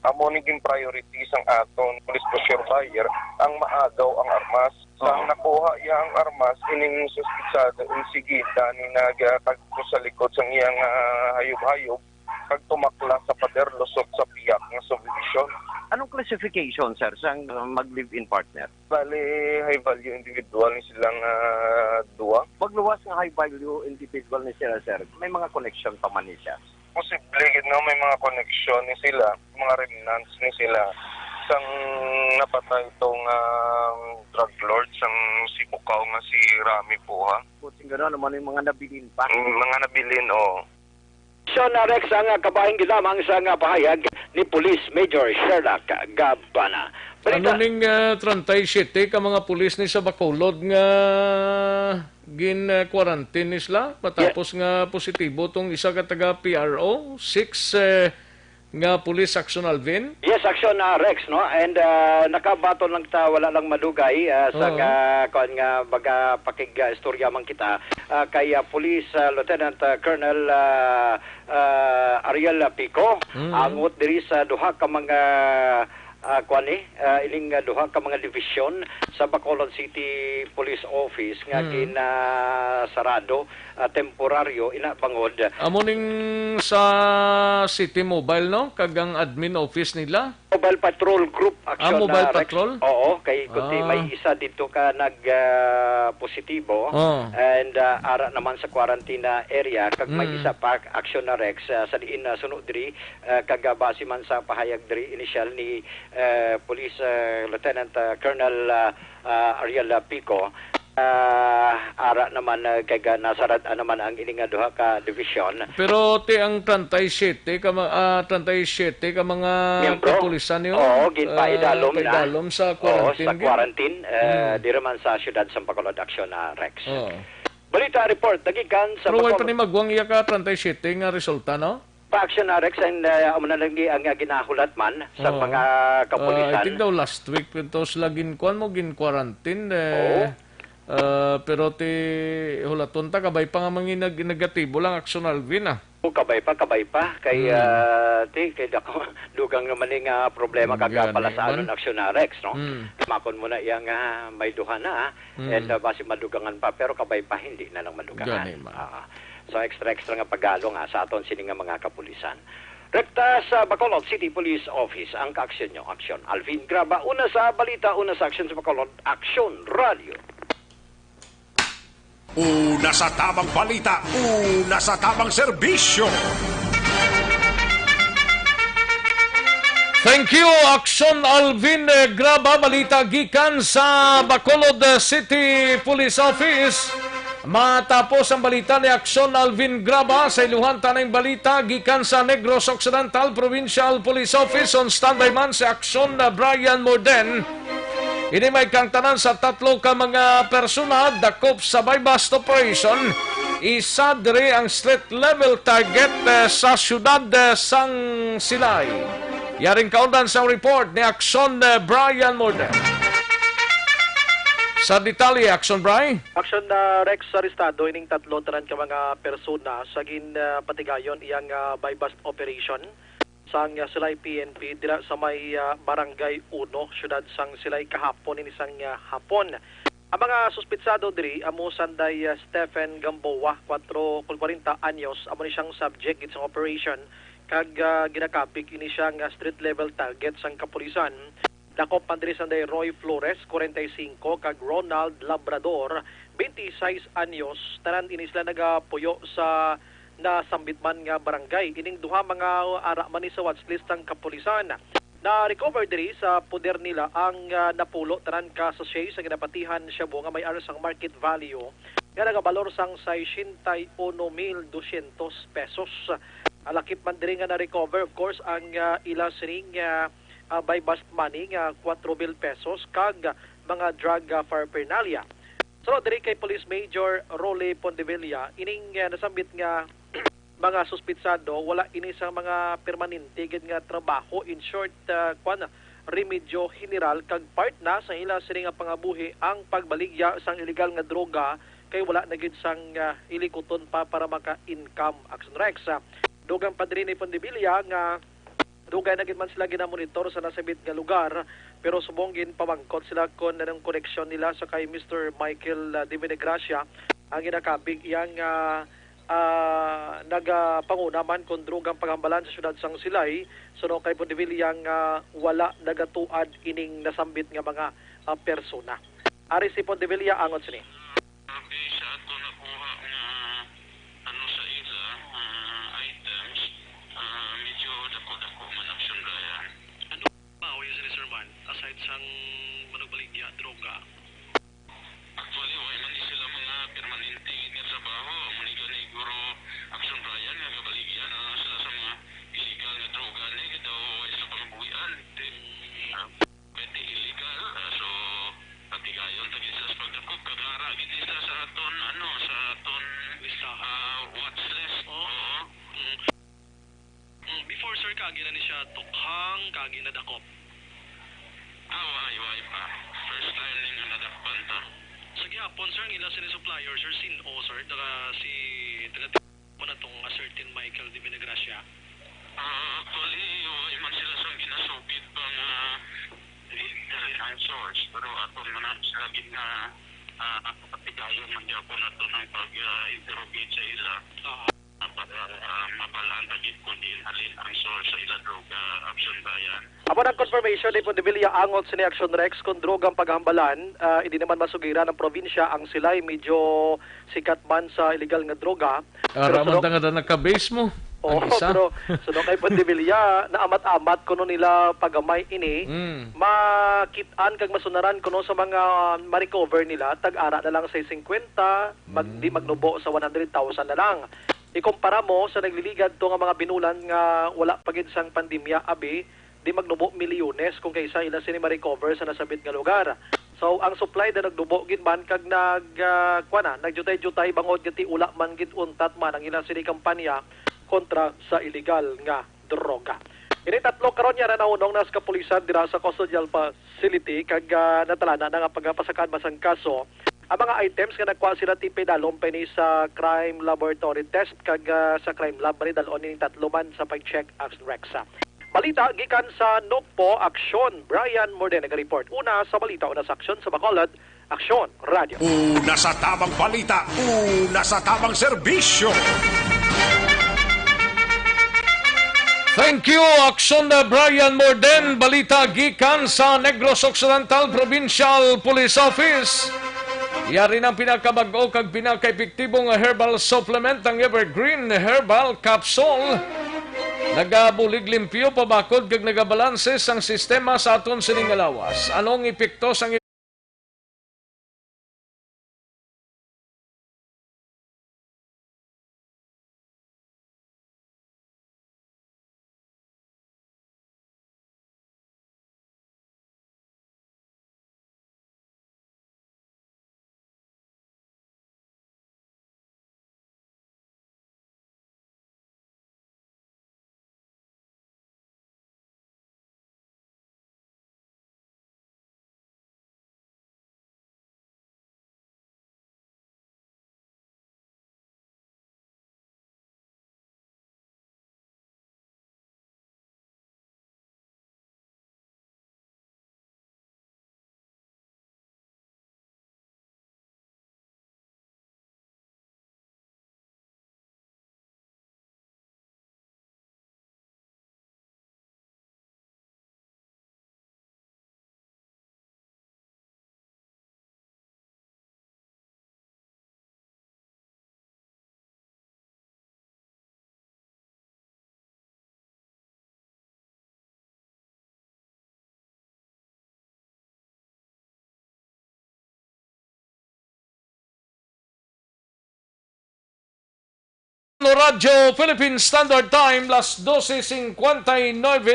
Amo naging priority sang aton police procure buyer ang maagaw ang armas. Sang nakuha iya ang armas, ining suspitsado insigita ni nagtagpo sa likod sang iyang hayop-hayop kag tumakla sa pader lusot sa piyak nga subdivision. Anong classification, sir, sang mag-live-in partner? Bali, high-value individual ni silang duwa. Magluwas ng high-value individual ni sila, sir, may mga connection pa man ni siya? Posible, may mga connection ni sila, mga remnants ni sila. Sang napatay itong drug lord, sang si Bukaw nga si Rami po, ha? Buting gano'n, naman yung mga nabilin pa? Mga nabilin, oo. Son Rex ang kabahin gilamang sa pahayag ni Police Major Sherlock Gabana. Ano ning 37 ka mga pulis ni sa Bacolod nga gin-quarantine nisla matapos nga positibo tong isa ka taga PRO, 6 nga Police Action Alvin? Yes, Action Rex, no? And nakabato lang ta, wala lang madugay sa nga baga pakig-istorya man kita kay Police Lieutenant Colonel Ariel Pico. Angot diri sa duha ka mga ining duha ka mga division sa Bacolod City Police Office nga sarado temporaryo ina bangod. Amo ning sa City Mobile, no? Kagang admin office nila? Mobile Patrol Group Action. Mobile Rex. Patrol? Oo, kay kundi may isa dito ka nag-positibo and ara naman sa quarantine area kag may isa pa Action na Rex sa diin sunod diri kag base man sa pahayag diri initial ni Police Lieutenant Colonel Ariel Pico. Ara naman kay nasarad naman ang ining duha ka division. Pero ti ang 37 ka mga kapulisan niyo. Oo, ginpaidalom na. Paidalom sa quarantine. Sa quarantine di man sa siyudad sa Bacolod Action Rex. Balita report dagikan sa Pero way pa ni magwang iya ka 37 nga resulta, no? Pa-Action Rex and amo na lang ang ginahulat man sa mga kapulisan. I think daw last week ito sila gin quarantine pero ti hulaton ta kabay pa nga mga negatibo lang Action Alvin kabay pa kay kay dugang naman ning problema kagapala sa anon Action Rex, no? Makon mo na yang may duha na and base madugangan pa pero kabay pa hindi na lang madugangan. So extra nga paggalong sa aton sini nga mga kapulisan. Rekta sa Bacolod City Police Office ang kaaksyon nyo. Action Alvin Graba, una sa balita, una sa aksyon sa Bacolod, Action Radio. Una sa tamang balita, una sa tamang serbisyo. Thank you, Action Alvin Graba. Balita gikan sa Bacolod City Police Office. Matapos ang balita ni Action Alvin Graba sa iluhan tanang balita gikan sa Negros Occidental Provincial Police Office. On standby man si Action Brian Morden. Ini may kang tanan sa tatlo ka mga persona dakop sa bypass operation. Isa diri ang street level target sa siyudad sang Silay. Yaring kaundan sa report ni Action Brian Morden. Sa detalye, Action Brian? Action Rex arestado ining tatlo tanan ka mga persona sa patigayon iyang bypass operation sang Silay PNP dira sa may Barangay 1, siyudad sang Silay kahapon ini sang hapon. Ang mga suspitsado diri amo sanday Stephen Gamboa, 40 anyos, amo ni siyang subject sa operation kag ginakapik ini siyang street level target sang kapulisan. Dakop man diri sanday Roy Flores, 45, kag Ronald Labrador, 26 anyos, tanan ini sila nagapuyo sa nasambit man nga barangay. Ining duha mga ara man sa watchlist ng kapulisan. Na-recover diri sa poder nila ang napulo tanan ka sa shay sa ginapatihan siya nga may aras ang market value nga nagabalor sang 61,200 pesos. Alakip man diri nga na-recover of course ang ila sining by bust money nga 4,000 pesos kag mga drug paraphernalia. So diri kay Police Major Role Pondevilla ining nasambit nga mga suspitsado wala ini sa mga permanente gid nga trabaho. In short, remedyo general kag part na sa ila sini nga pangabuhi ang pagbaligya sang illegal nga droga kay wala na gid sang ilikuton pa para maka-income. Action Rex. Dugang padri ni Pondibilia nga dugay na gid man sila ginamonitor sa nasabit nga lugar pero subong gin pamangkot sila kon anong connection nila sa kay Mr. Michael Divinegracia ang ginakabig iyang nagapangunaman kung drogang paghambalan sa syudad sang Silay suno kay Pondivilia nga wala nagatuad ining nasambit nga mga persona. Ari si Pondivilia angon sini. Aside sang manugbaligya droga. Actually, wala man sila mga permanente nga trabaho. Manigan ni Guro Action Ryan nga kabaligya na sila sa mga illegal nga droga ni kita o sa pangbuhian. Pwede illegal. So, patigayon tagin sila sa pagdakop. Kagara, gini sila sa aton, sa aton watch list. Before sir, kagi na ni siya tukhang, kagi na dakop. Why pa. First time ning nadakpan ta. Sa gyapon sir, ngila sini supplier sir sin-o sir daga si taga mo na tong certain Michael Divinegracia. Actually, why man sila sang ginasubit pa nga ang source pero aton man sila gid nga patigayon man gyapon ato ng pag-interrogate sa ila. Para mabalaan tagit kung din halin ang source sa ila droga Action Bayan. Apo ng confirmation ni Pondivilia angot sa ni Action Rex kung drogang paghambalan, hindi naman masugiran ng probinsya ang Silay medyo sikat man sa illegal nga droga. Araman nga na nagka-base mo. Pero sunod kay Pondivilia na amat-amat kuno nila pagamay ini makitaan kag masunaran kuno sa mga ma-recover nila tag-ara na lang sa 50 di magnubo sa 100,000 na lang. Ikumpara mo sa nagliligad to nga mga binulan nga wala pagid sang pandemya abi di magnubo milyones kung kaysa ila sini ma-recover sa nasabit nga lugar. So ang supply na nagdubo gid man kag nagjutay-jutay bangod giti ula man gid untat man ang ilang sini kampanya kontra sa illegal nga droga. Ini tatlo karon nya naunong nas kapulisan dira sa custodial facility kag natalana na nga pagpasakan masang kaso. Ang mga items nga nakuha sila tipe dalom pa ni sa crime laboratory test kag sa crime lab ni dalon ni tatlo man sa pag-check Action Rexa. Balita gikan sa Nukpo Aksyon. Brian Morden nag-report. Una sa balita, una sa aksyon sa Bacolod, Aksyon Radio. Una sa tamang balita, una sa tamang serbisyo. Thank you, Aksyon na Brian Morden. Balita gikan sa Negros Occidental Provincial Police Office. Yari ng pinakabago kag pinaka-epektibong herbal supplement ang Evergreen Herbal Capsule. Nagabulig limpyo pabakod kag nagabalanse sang sistema sa aton sining alawas. Anong epekto sang Radyo Philippine Standard Time, las 12:59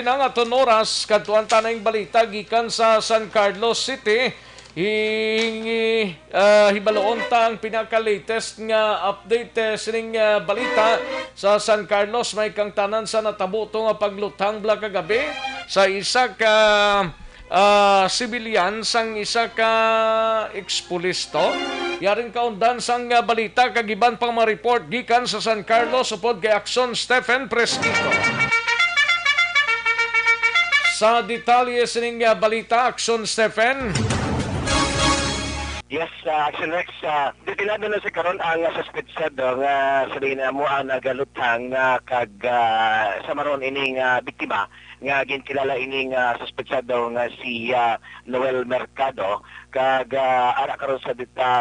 ng aton oras, katuan tanang balita gikan sa San Carlos City. hibaloon tang pinaka-latest nga update sining balita sa San Carlos. May kang tanan sa natabo nga paglutang bla kagabi sa isa ka sibilyan sang isa ka ekspulisto. Yaring kaundan sang balita kagiban pang ma-report gikan sa San Carlos upod kay Akson Stephen Presquito. Sa detalye sining balita, Akson Stephen. Yes, Action Rex, detinado na sa karon ang suspetsado nga sabihin mo ang nagalutang kag sa maron ining biktima nga ginkilala ining suspetsado nga si Noel Mercado kag ara karon sa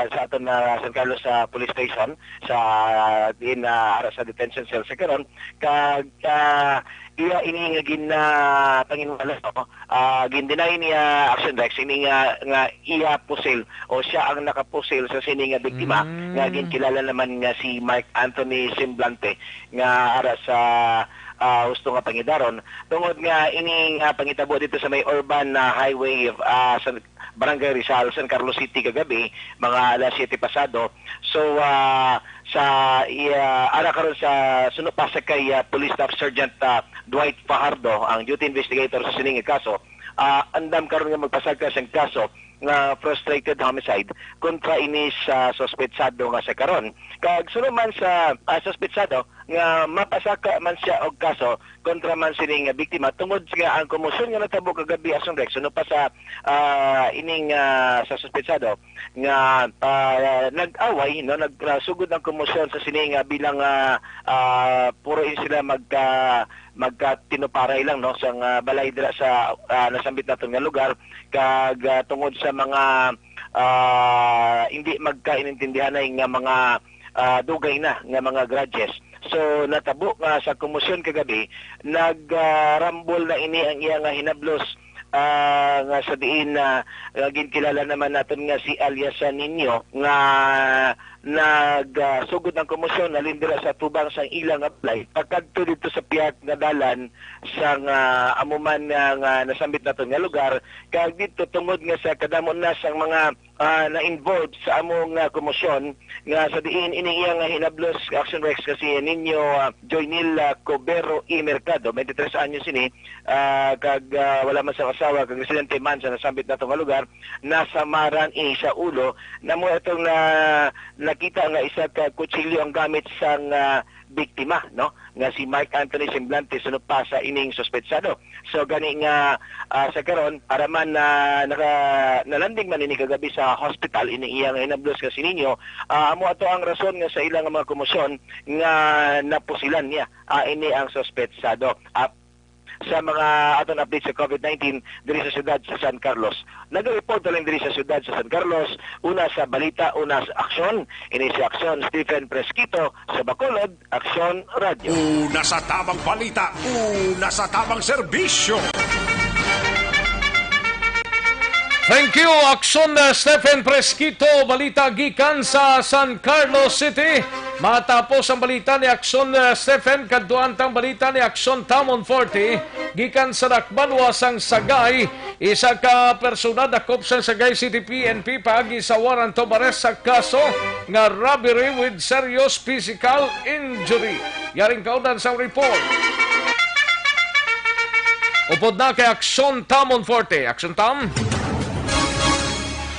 aton na San Carlos Police Station sa din ara sa detention cell sa karon kag iya ini nga panginwala gindinay niya Action Rex ini nga iya pusil o siya ang nakapusil sa sini nga biktima nga ginkilala naman nga si Mike Anthony Semblante nga ara sa gusto nga pangidaron tungod nga ini pangitabo dito sa may urban highway sa Barangay Rizal, San Carlos City kagabi, mga alas 7 pasado. So sa ara karon sa sunod pa sa kay Police Staff Sergeant Dwight Fajardo, ang duty investigator sa sining kaso, andam karon nga magpasagka sang kaso nga frustrated homicide kontra ini sa suspetsado nga sa karon. Kag sunod man sa suspetsado nga mapasaka man siya og kaso kontra man sining biktima tungod nga ang komosyon nga natabo kagabi Ason Rex sunod pa sa ining sa suspetsado nga nag-away no nagsugod ang komosyon sa sining bilang puro sila magkatinuparay lang no sang balay dira sa nasambit naton nga lugar kag tungod sa mga hindi magkaintindihan nga mga dugay na nga mga grudges. So natabo nga sa komosyon kagabi nagrambol na ini ang iya nga hinablos nga sa diin na ginkilala naman natin nga si alias Nino nga nagsugod ng komosyon na lindira sa tubang sang ilang apply pagkadto dito sa piyak nga dalan sang amuman nga nasambit naton nga lugar kag dito tungod nga sa kadamon na sang mga na-involved sa among komosyon nga sa diin ining iya nga hinablos Action Rex kasi Nino Joynil Cobero y Mercado 23 anyos ini kag wala man sa asawa kag residente man sa nasambit naton nga lugar nasamaran ini sa ulo namo itong nakita nga isa ka kutsilyo ang gamit sang biktima no nga si Mike Anthony Semblante sunod pa sa ining suspetsado. So gani nga sa karon araman na nalanding man ini kagabi sa hospital ini iyang hinablos ka si Nino amo ato ang rason nga sa ilang mga komosyon nga napusilan niya ini ang suspetsado. Sa mga aton update sa COVID-19 diri sa siyudad sa San Carlos. Nag-report lang diri sa siyudad sa San Carlos, una sa balita, una sa aksyon. Ini si Aksyon Stephen Presquito sa Bacolod, Aksyon Radio. Una sa tamang balita, una sa tamang serbisyo. Thank you, Akson Stephen Presquito. Balita gikan sa San Carlos City. Matapos ang balita ni Akson Stephen, kaduantang balita ni Akson Tamon 40. Gikan sa Dakbanwa sang Sagay, isa ka persona dakop sa Sagay City PNP paagi sa warrant of arrest sa kaso nga robbery with serious physical injury. Yaring kaudan sa report. Upod na kay Akson Tamon 40. Akson Tam.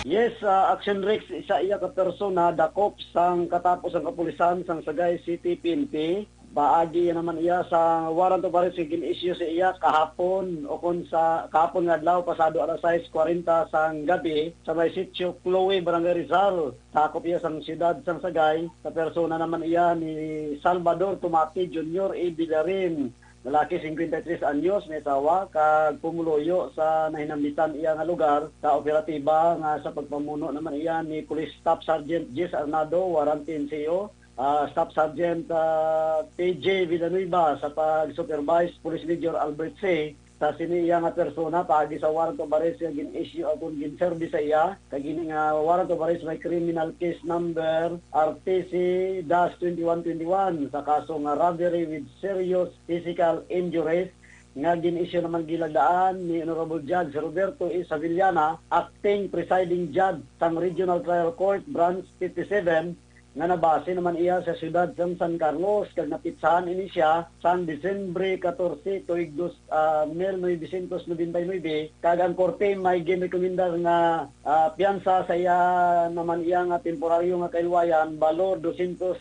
Yes, Action Rex, isa iya ka persona dakop sang katapos ang kapulisan sang Sagay City PNP. Baagi naman iya sa warrant of arrest gin-issue sa iya kahapon o kung sa kahapon nga adlaw pasado alas 6:40 sang gabi sa may sitio Chloe, Barangay Rizal. Sakop iya sang siyudad sang Sagay. Sa persona naman iya ni Salvador Tomati Jr. A. Villarin. Lalaki 53 anyos, may asawa, kag pumuloyo sa nahinambitan iya nga lugar sa operatiba nga sa pagpamuno naman iya ni Police Staff Sergeant Jess Arnado, warrant NCO, Staff Sergeant PJ Villanueva sa pag-supervise Police Major Albert C. Sa sini iya nga persona paagi sa warrant of arrest nga gin-issue akong gin-service sa iya kagini nga warrant of arrest may criminal case number RTC-2121 sa kaso nga robbery with serious physical injuries nga gin-issue naman gilagdaan ni Honorable Judge Roberto E. Savillana, Acting Presiding Judge sang Regional Trial Court Branch 57, nga nabase naman iya sa siyudad ng San Carlos kag napitsahan ini siya sang Disyembre 14 tuig 1999 kag ang korte may ginrekomendar nga piyansa sa iya naman iya nga temporaryo nga kailwayan balor 200,000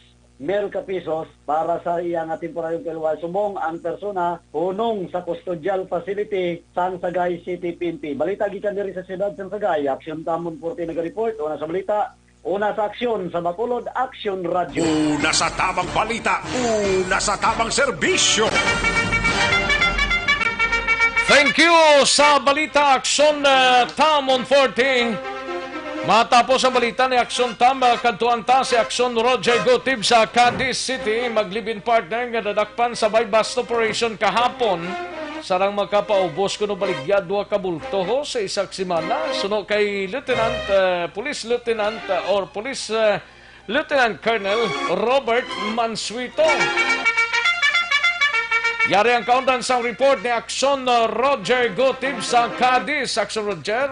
pesos para sa iya nga temporaryong kailwayan. Subong ang persona hunong sa custodial facility sang Sagay City PNP. Balita gikan diri sa siyudad sang Sagay. Aksyon Tamon Porte naga-report. Una sa balita, una sa aksyon sa Bacolod Action Radio. Una sa tamang balita, una sa tamang serbisyo. Thank you sa balita Aksyon Tamon Forte. Matapos ang balita ni Aksyon Tam, kantuan ta si Aksyon Roger Gotib sa Cadiz City, maglibin partner nga dadakpan sa bypass operation kahapon. Sarang makapaubos kuno baligya 2 ka bulto ho sa isak semana. Suno kay Police Lieutenant Colonel Robert Mansuito. Yari ang kaundan sa report ni Aksyon Roger Gotib sa Cadiz. Aksyon Roger.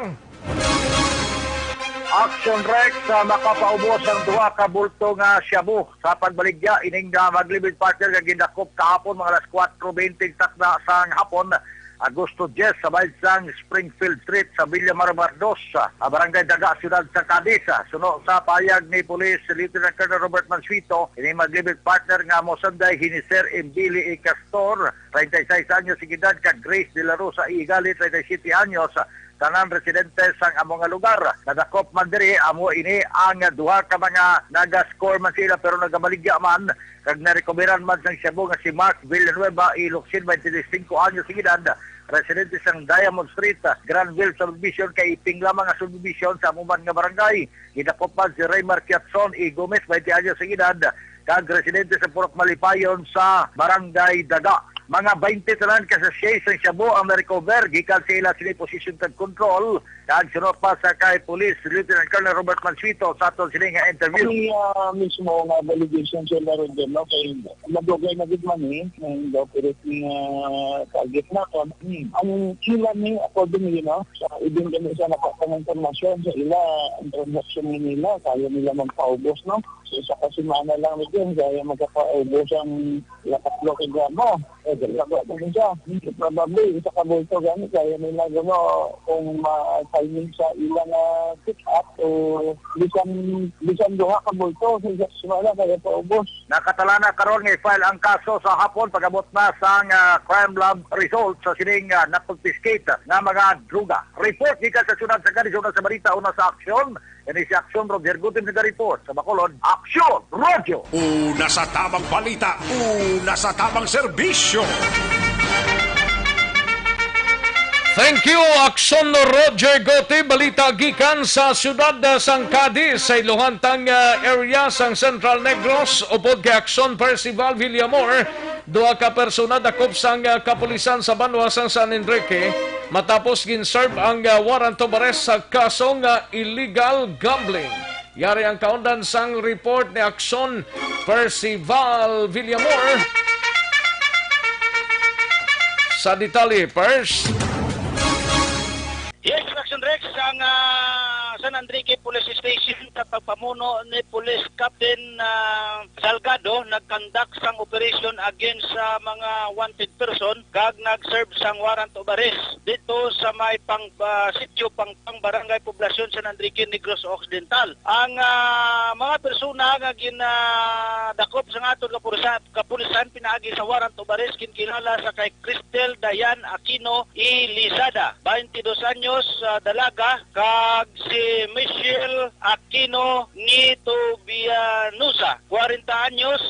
Action Rex makapaubos ang 2 ka bulto nga shabu sa pagbaligya ining maglibid partner nga gindakop kahapon mga alas 4:20 sakda sang hapon Agosto 10 sa baysang Springfield Street sa Villa Marmar 2 Barangay Daga, Siyudad sa Cadiz. Suno sa payag ni Police Lieutenant Colonel Robert Mansuito, ini maglibid partner nga mosanday hini Sir Embili E. Castor, 36 anyos sigidad, kag Grace de la Rosa Igali, 37 anyos, tanan residente sang among lugar. Nadakop man diri amo ini ang 2 ka mga naga-score man sila pero nagabaligya man kag narekomeran man sang Cebu nga si Mark Villanueva Ilocsin, 25 anyos sigidad, residente sang Diamond Street, Granville Subdivision, kay iping lamang nga subdivision sa amuman nga barangay. Gidakop man si Raymar Kiatson E. Gomez, 20 anyos sigidad, kag residente sa Purok Malipayon sa Barangay Daga. Mga 20 tanan ka sa Shays ang Shabu ang na-recover gikan sa ila sila position and control. Kag sunod pa sa kay Police Lieutenant Colonel Robert Mansuito sa aton sila nga interview. Ang mismo nga delegation sila rin din, no? Kaya nagugay na good money ng operating target na ito. Ang sila ni according nila, ibig kami sa nakakang informasyon sa ila, ang transaction nila, kaya nila magpaubos, no? So, isa kasimana lang nito, kaya magpaubos ang 3 kilogramo. Dalawa po niya. Probably, isa ka bulto gani, kaya nila gano kung ma-timing sa ilang pick-up o bisan 2 ka bulto, sa simala kaya paubos. Nakatalana karon nga i-file ang kaso sa hapon pag-abot na sa crime lab result sa sining na-confiscate nga mga druga. Report gikan sa Siyudad sa Cadiz, una sa balita, una sa aksyon. Ini si Aksyon Roger Gutim nag-report sa Bacolod. Aksyon Radio! Una sa tamang balita, una sa tamang serbisyo. Thank you, Aksyon Roger Gotti. Balita gikan sa siyudad sang Cadiz sa iluhantang area sang Central Negros. Upod kay Aksyon Percival Villamor, 2 ka persona dakop sang kapulisan sa Banwa sang San Enrique matapos gin-serve ang warrant of arrest sa kasong illegal gambling. Yari ang kaundan sang report ni Aksyon Percival Villamor. Sa detalye, Pers. Yes, Action Rex, ang San Enrique Police Station sa pagpamuno ni Police Captain Salgado nagkandak sang operation against sa mga wanted person kag nag-serve sang warrant of arrest dito sa may sitio pang barangay poblasyon San Enrique Negros Occidental. Ang mga persona nga ginadakop sa aton kapulisan pinaagi sa warrant of arrest kinkilala sa kay Cristel Dayan Aquino E. Lizada, 22 anyos, dalaga, kag si Michelle Aquino Nitobianusa, 40 anyos,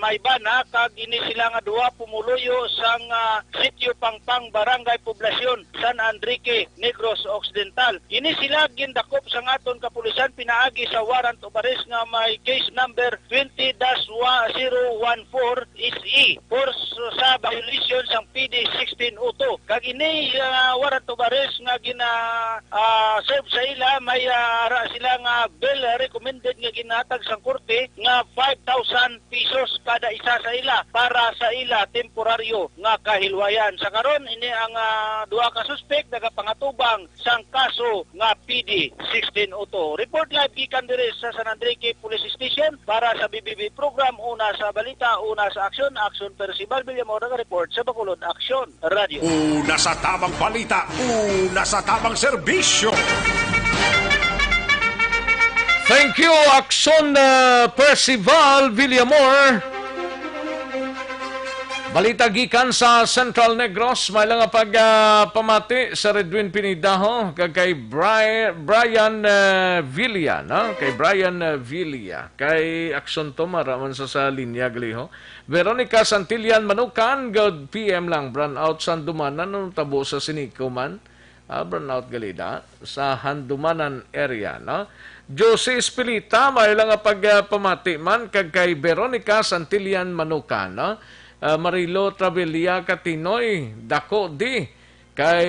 may bana, kag ini sila nga 2 pumuluyo sang sitio pangpang barangay poblasyon San Enrique Negros Occidental. Ini sila gindakop sa aton kapulisan pinaagi sa warrant of arrest nga may case number 20-014 SE for sa violation sang PD 1602. Kag ini warrant of arrest nga serve sa ila may may ara sila nga bill recommended nga ginatag sa korte nga 5,000 pesos kada isa sa ila para sa ila temporaryo nga kahilwayan. Sa karon ini ang duha ka suspect nagapangatubang sang kaso nga PD 1602. Report live gikan diri sa San Enrique Police Station para sa BBB program, una sa balita, una sa aksyon, Aksyon Percival Villamor report sa Bacolod Aksyon Radio. Una sa tamang balita, una sa tamang serbisyo. Thank you, Aksyon Percival Villamor. Balita gikan sa Central Negros, may lang pagpamati sa Redwin Pinidaho kay Brian Villa, no? Kay Brian Villa, kay Aksyon Tomaraman sa linya gliho. Veronica Santillan Manukan, God PM lang, brownout Sandumanan, nung tabo sa Sinikuman, brownout galida, sa Handumanan area, no? Jose Espilita, may lang pagpamati man kay Veronica Santillan Manukan, no? Marilo Travelia Katinoy, Dako di, kay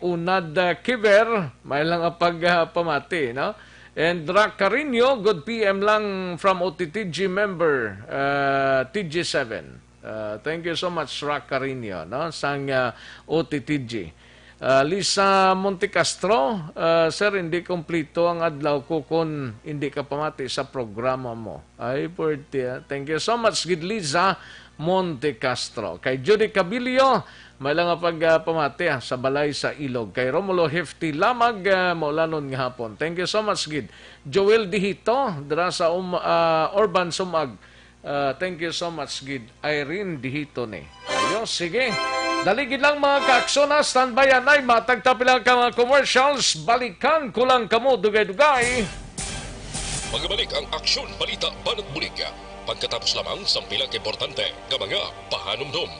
Unad Kiver, may lang pagpamati, no? And Drac Carino, good PM lang from OTTG member, TG7. Thank you so much, Drac Carino, no? Sang OTTG. Lisa Montecastro, sir, hindi kompleto ang adlaw ko kung hindi ka pamati sa programa mo. Ay, thank you so much, good Lisa Montecastro. Kay Judy Cabilio, may lang pagpamati sa balay sa Ilog. Kay Romulo Hefti Lamag, maulanon nga hapon. Thank you so much, Gid. Joel Dihito, dira sa Urban Sumag. Thank you so much, Gid. Irene Dihito ni. Ayos, sige. Daligid lang mga kaaksona, standby ay matagtapilang ka mga commercials. Balikan ko lang kamo, dugay-dugay. Magbalik ang Aksyon Balita Banat Bulig. Pagkatapos lamang sa pilang importante ng mga pahanumdum.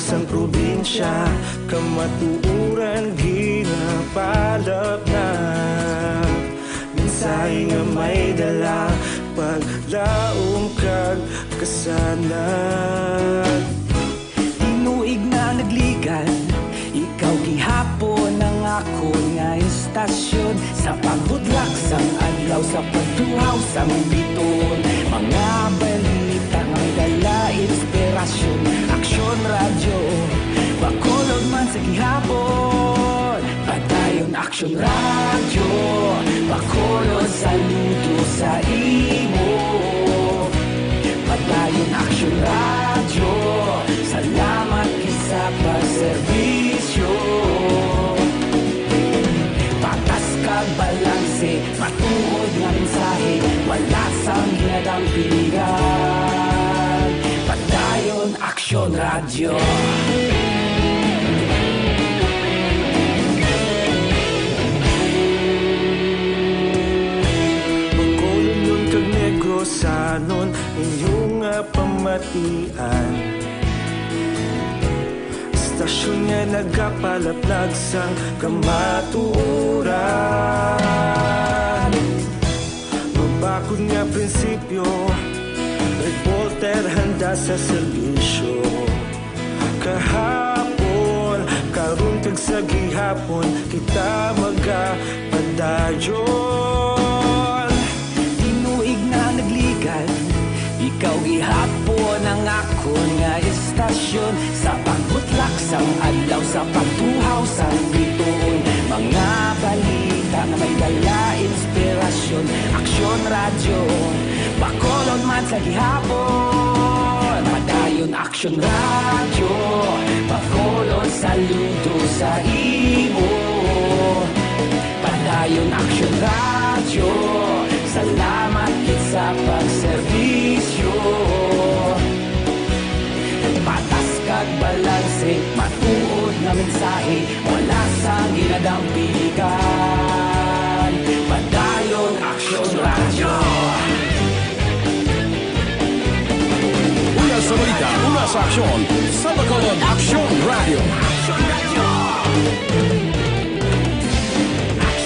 Sang probinsya, kamatuuran ginapalap na mensahe nga may dala paglaom kag kasanag. Tinuig na nagligan, ikaw gihapon ang ako nga istasyon sa paghudlak sang adlaw sa pagtuhaw sang biton. Mga balita nga dala inspirasyon, Aksyon Radio, Bacolod man sa gihapon. Padayon Aksyon Radio, Bacolod saludo sa imo. Padayon Aksyon Radio, salamat isa pa serbisyo. Patas kag balanse, matuod nga mensahe, wala sang hinadang pilihan. Padayon Aksyon Radio. Bacolod nun kag Negros anon inyong pamatian. Istasyon nga nagapalaplag sang kamatuuran. Mabakod nga prinsipyo, reporter handa sa serbisyo. Kahapon, karon kag sa gihapon, kita magapadayon. Ikaw gihapon ang ako nga istasyon sa pagbutlak sang adlaw sa pagtuhaw sa bituon. Mga balita na may dala inspirasyon, aksyon radyo, bakolon man sa gihapon. Padayon aksyon radyo, bakolon saludo sa imo. Padayon aksyon radyo, salamat kit sa pagserbisyo. Patas kag balanse, matuod na mensahe, wala sa ginadampigan. Padayon aksyon radyo. Una sa balita, una sa aksyon, sa Bacolod Aksyon Radio.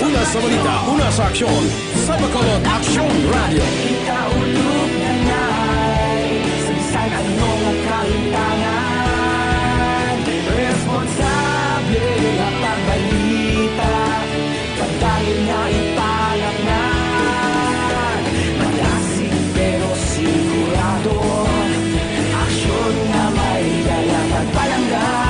Una sa balita, una sa aksyon, sa Bacolod Aksyon Radio. Ikaulog na na'y sansan anong kahintangan. Responsable na pagbalita, pagdahil na ipalaknan. Malasig pero sigurado, aksyon na may dala pagpalanggan.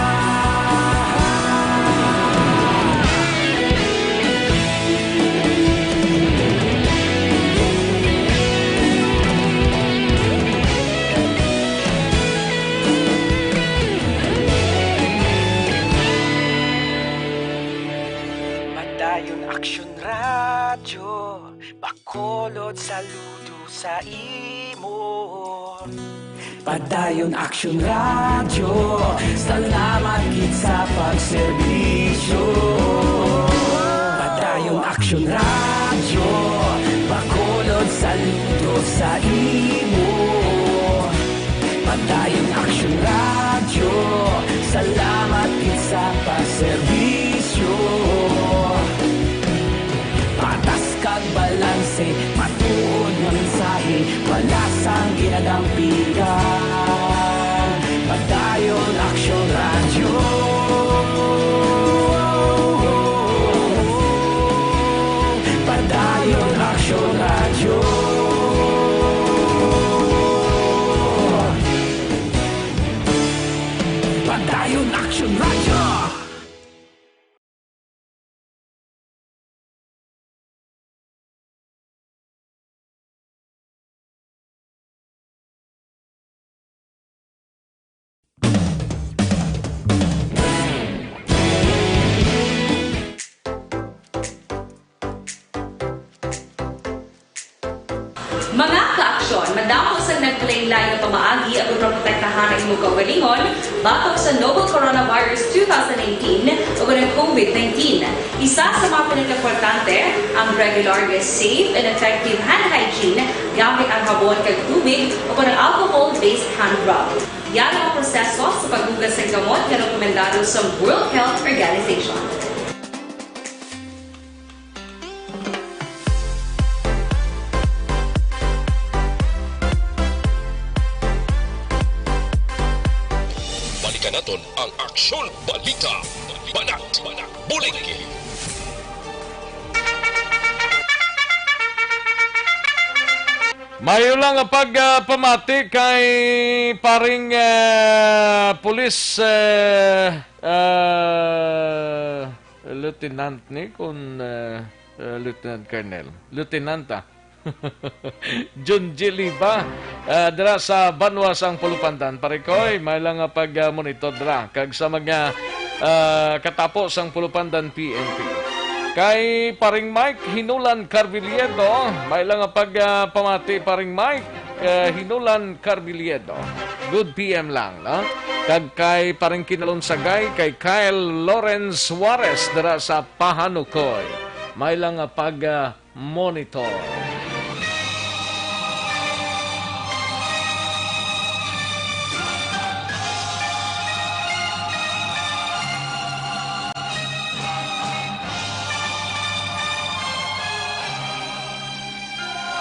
Aksyon radyo, bakolod saludo sa imo. Padayon aksyon radyo, salamat kit sa pagserbisyo. Padayon aksyon radyo, bakolod saludo sa imo. Padayon aksyon radyo, salamat kit sa pagserbisyo. Patas kag balanse, matuod nga mensahe, wala sang ginadampigan. Padayon aksyon radyo. Padayon aksyon radyo. Padayon aksyon radyo. Mga ka-aksyon, madamo sa nagpalaylay na pamaagi ang protektahan ang imong kaugalingon batok sa novel coronavirus 2018 o ng COVID-19. Isa sa mga pinaka-importante ang regular, safe, and effective hand hygiene gamit ang habon kag tubig o ng alcohol-based hand rub. Yan ang proseso sa paghugas ng gamot na rekomendado sa World Health Organization. Naton ang Aksyon Balita. Banat, Buliki. Mayo lang ang pagpamati kay paring pulis lieutenant ni kung lieutenant colonel. Lieutenanta. Jun Giliba dira sa Banwas ang Pulupandan. Parikoy, may lang pag-monitor dira kag sa mga katapos ang Pulupandan PNP. Kay paring Mike Hinulan Carviliedo, may lang pagpamati paring Mike Hinulan Carviliedo. Good PM lang, no? Kag kay paring Kinalonsagay kay Kyle Lawrence Suarez dira sa Pahanukoy. May lang pag-monitor.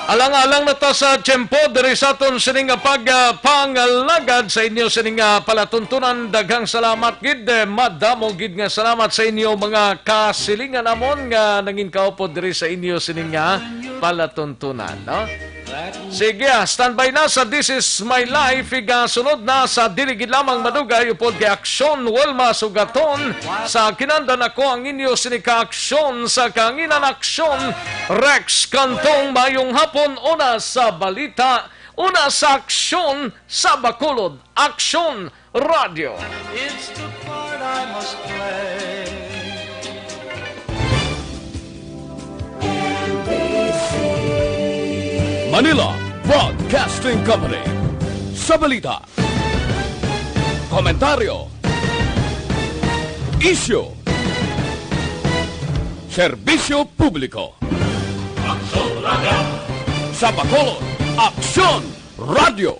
Alang-alang na ta sa tiyempo, diri sa aton sining pangalagad sa inyo sining palatuntunan. Daghang salamat gid, madamo gid nga salamat sa inyo mga kasilingan amon nga nangin kaupod diri sa inyo sining palatuntunan, no? Sige, standby na sa This Is My Life. Sunod na sa diligid lamang madugay upod kay Aksyon Wilma Sugaton. Sa kinanda na ko ang inyo sinika Aksyon sa Kanginan Aksyon. Rex Kantong mayong hapon. Una sa balita, una sa Aksyon sa Bacolod. Aksyon Radio. It's the part I must play. Manila Broadcasting Company. Sa balita, komentaryo, isyu, serbisyo publiko. Aksyon Radio. Sa Bacolod, Aksyon Radio.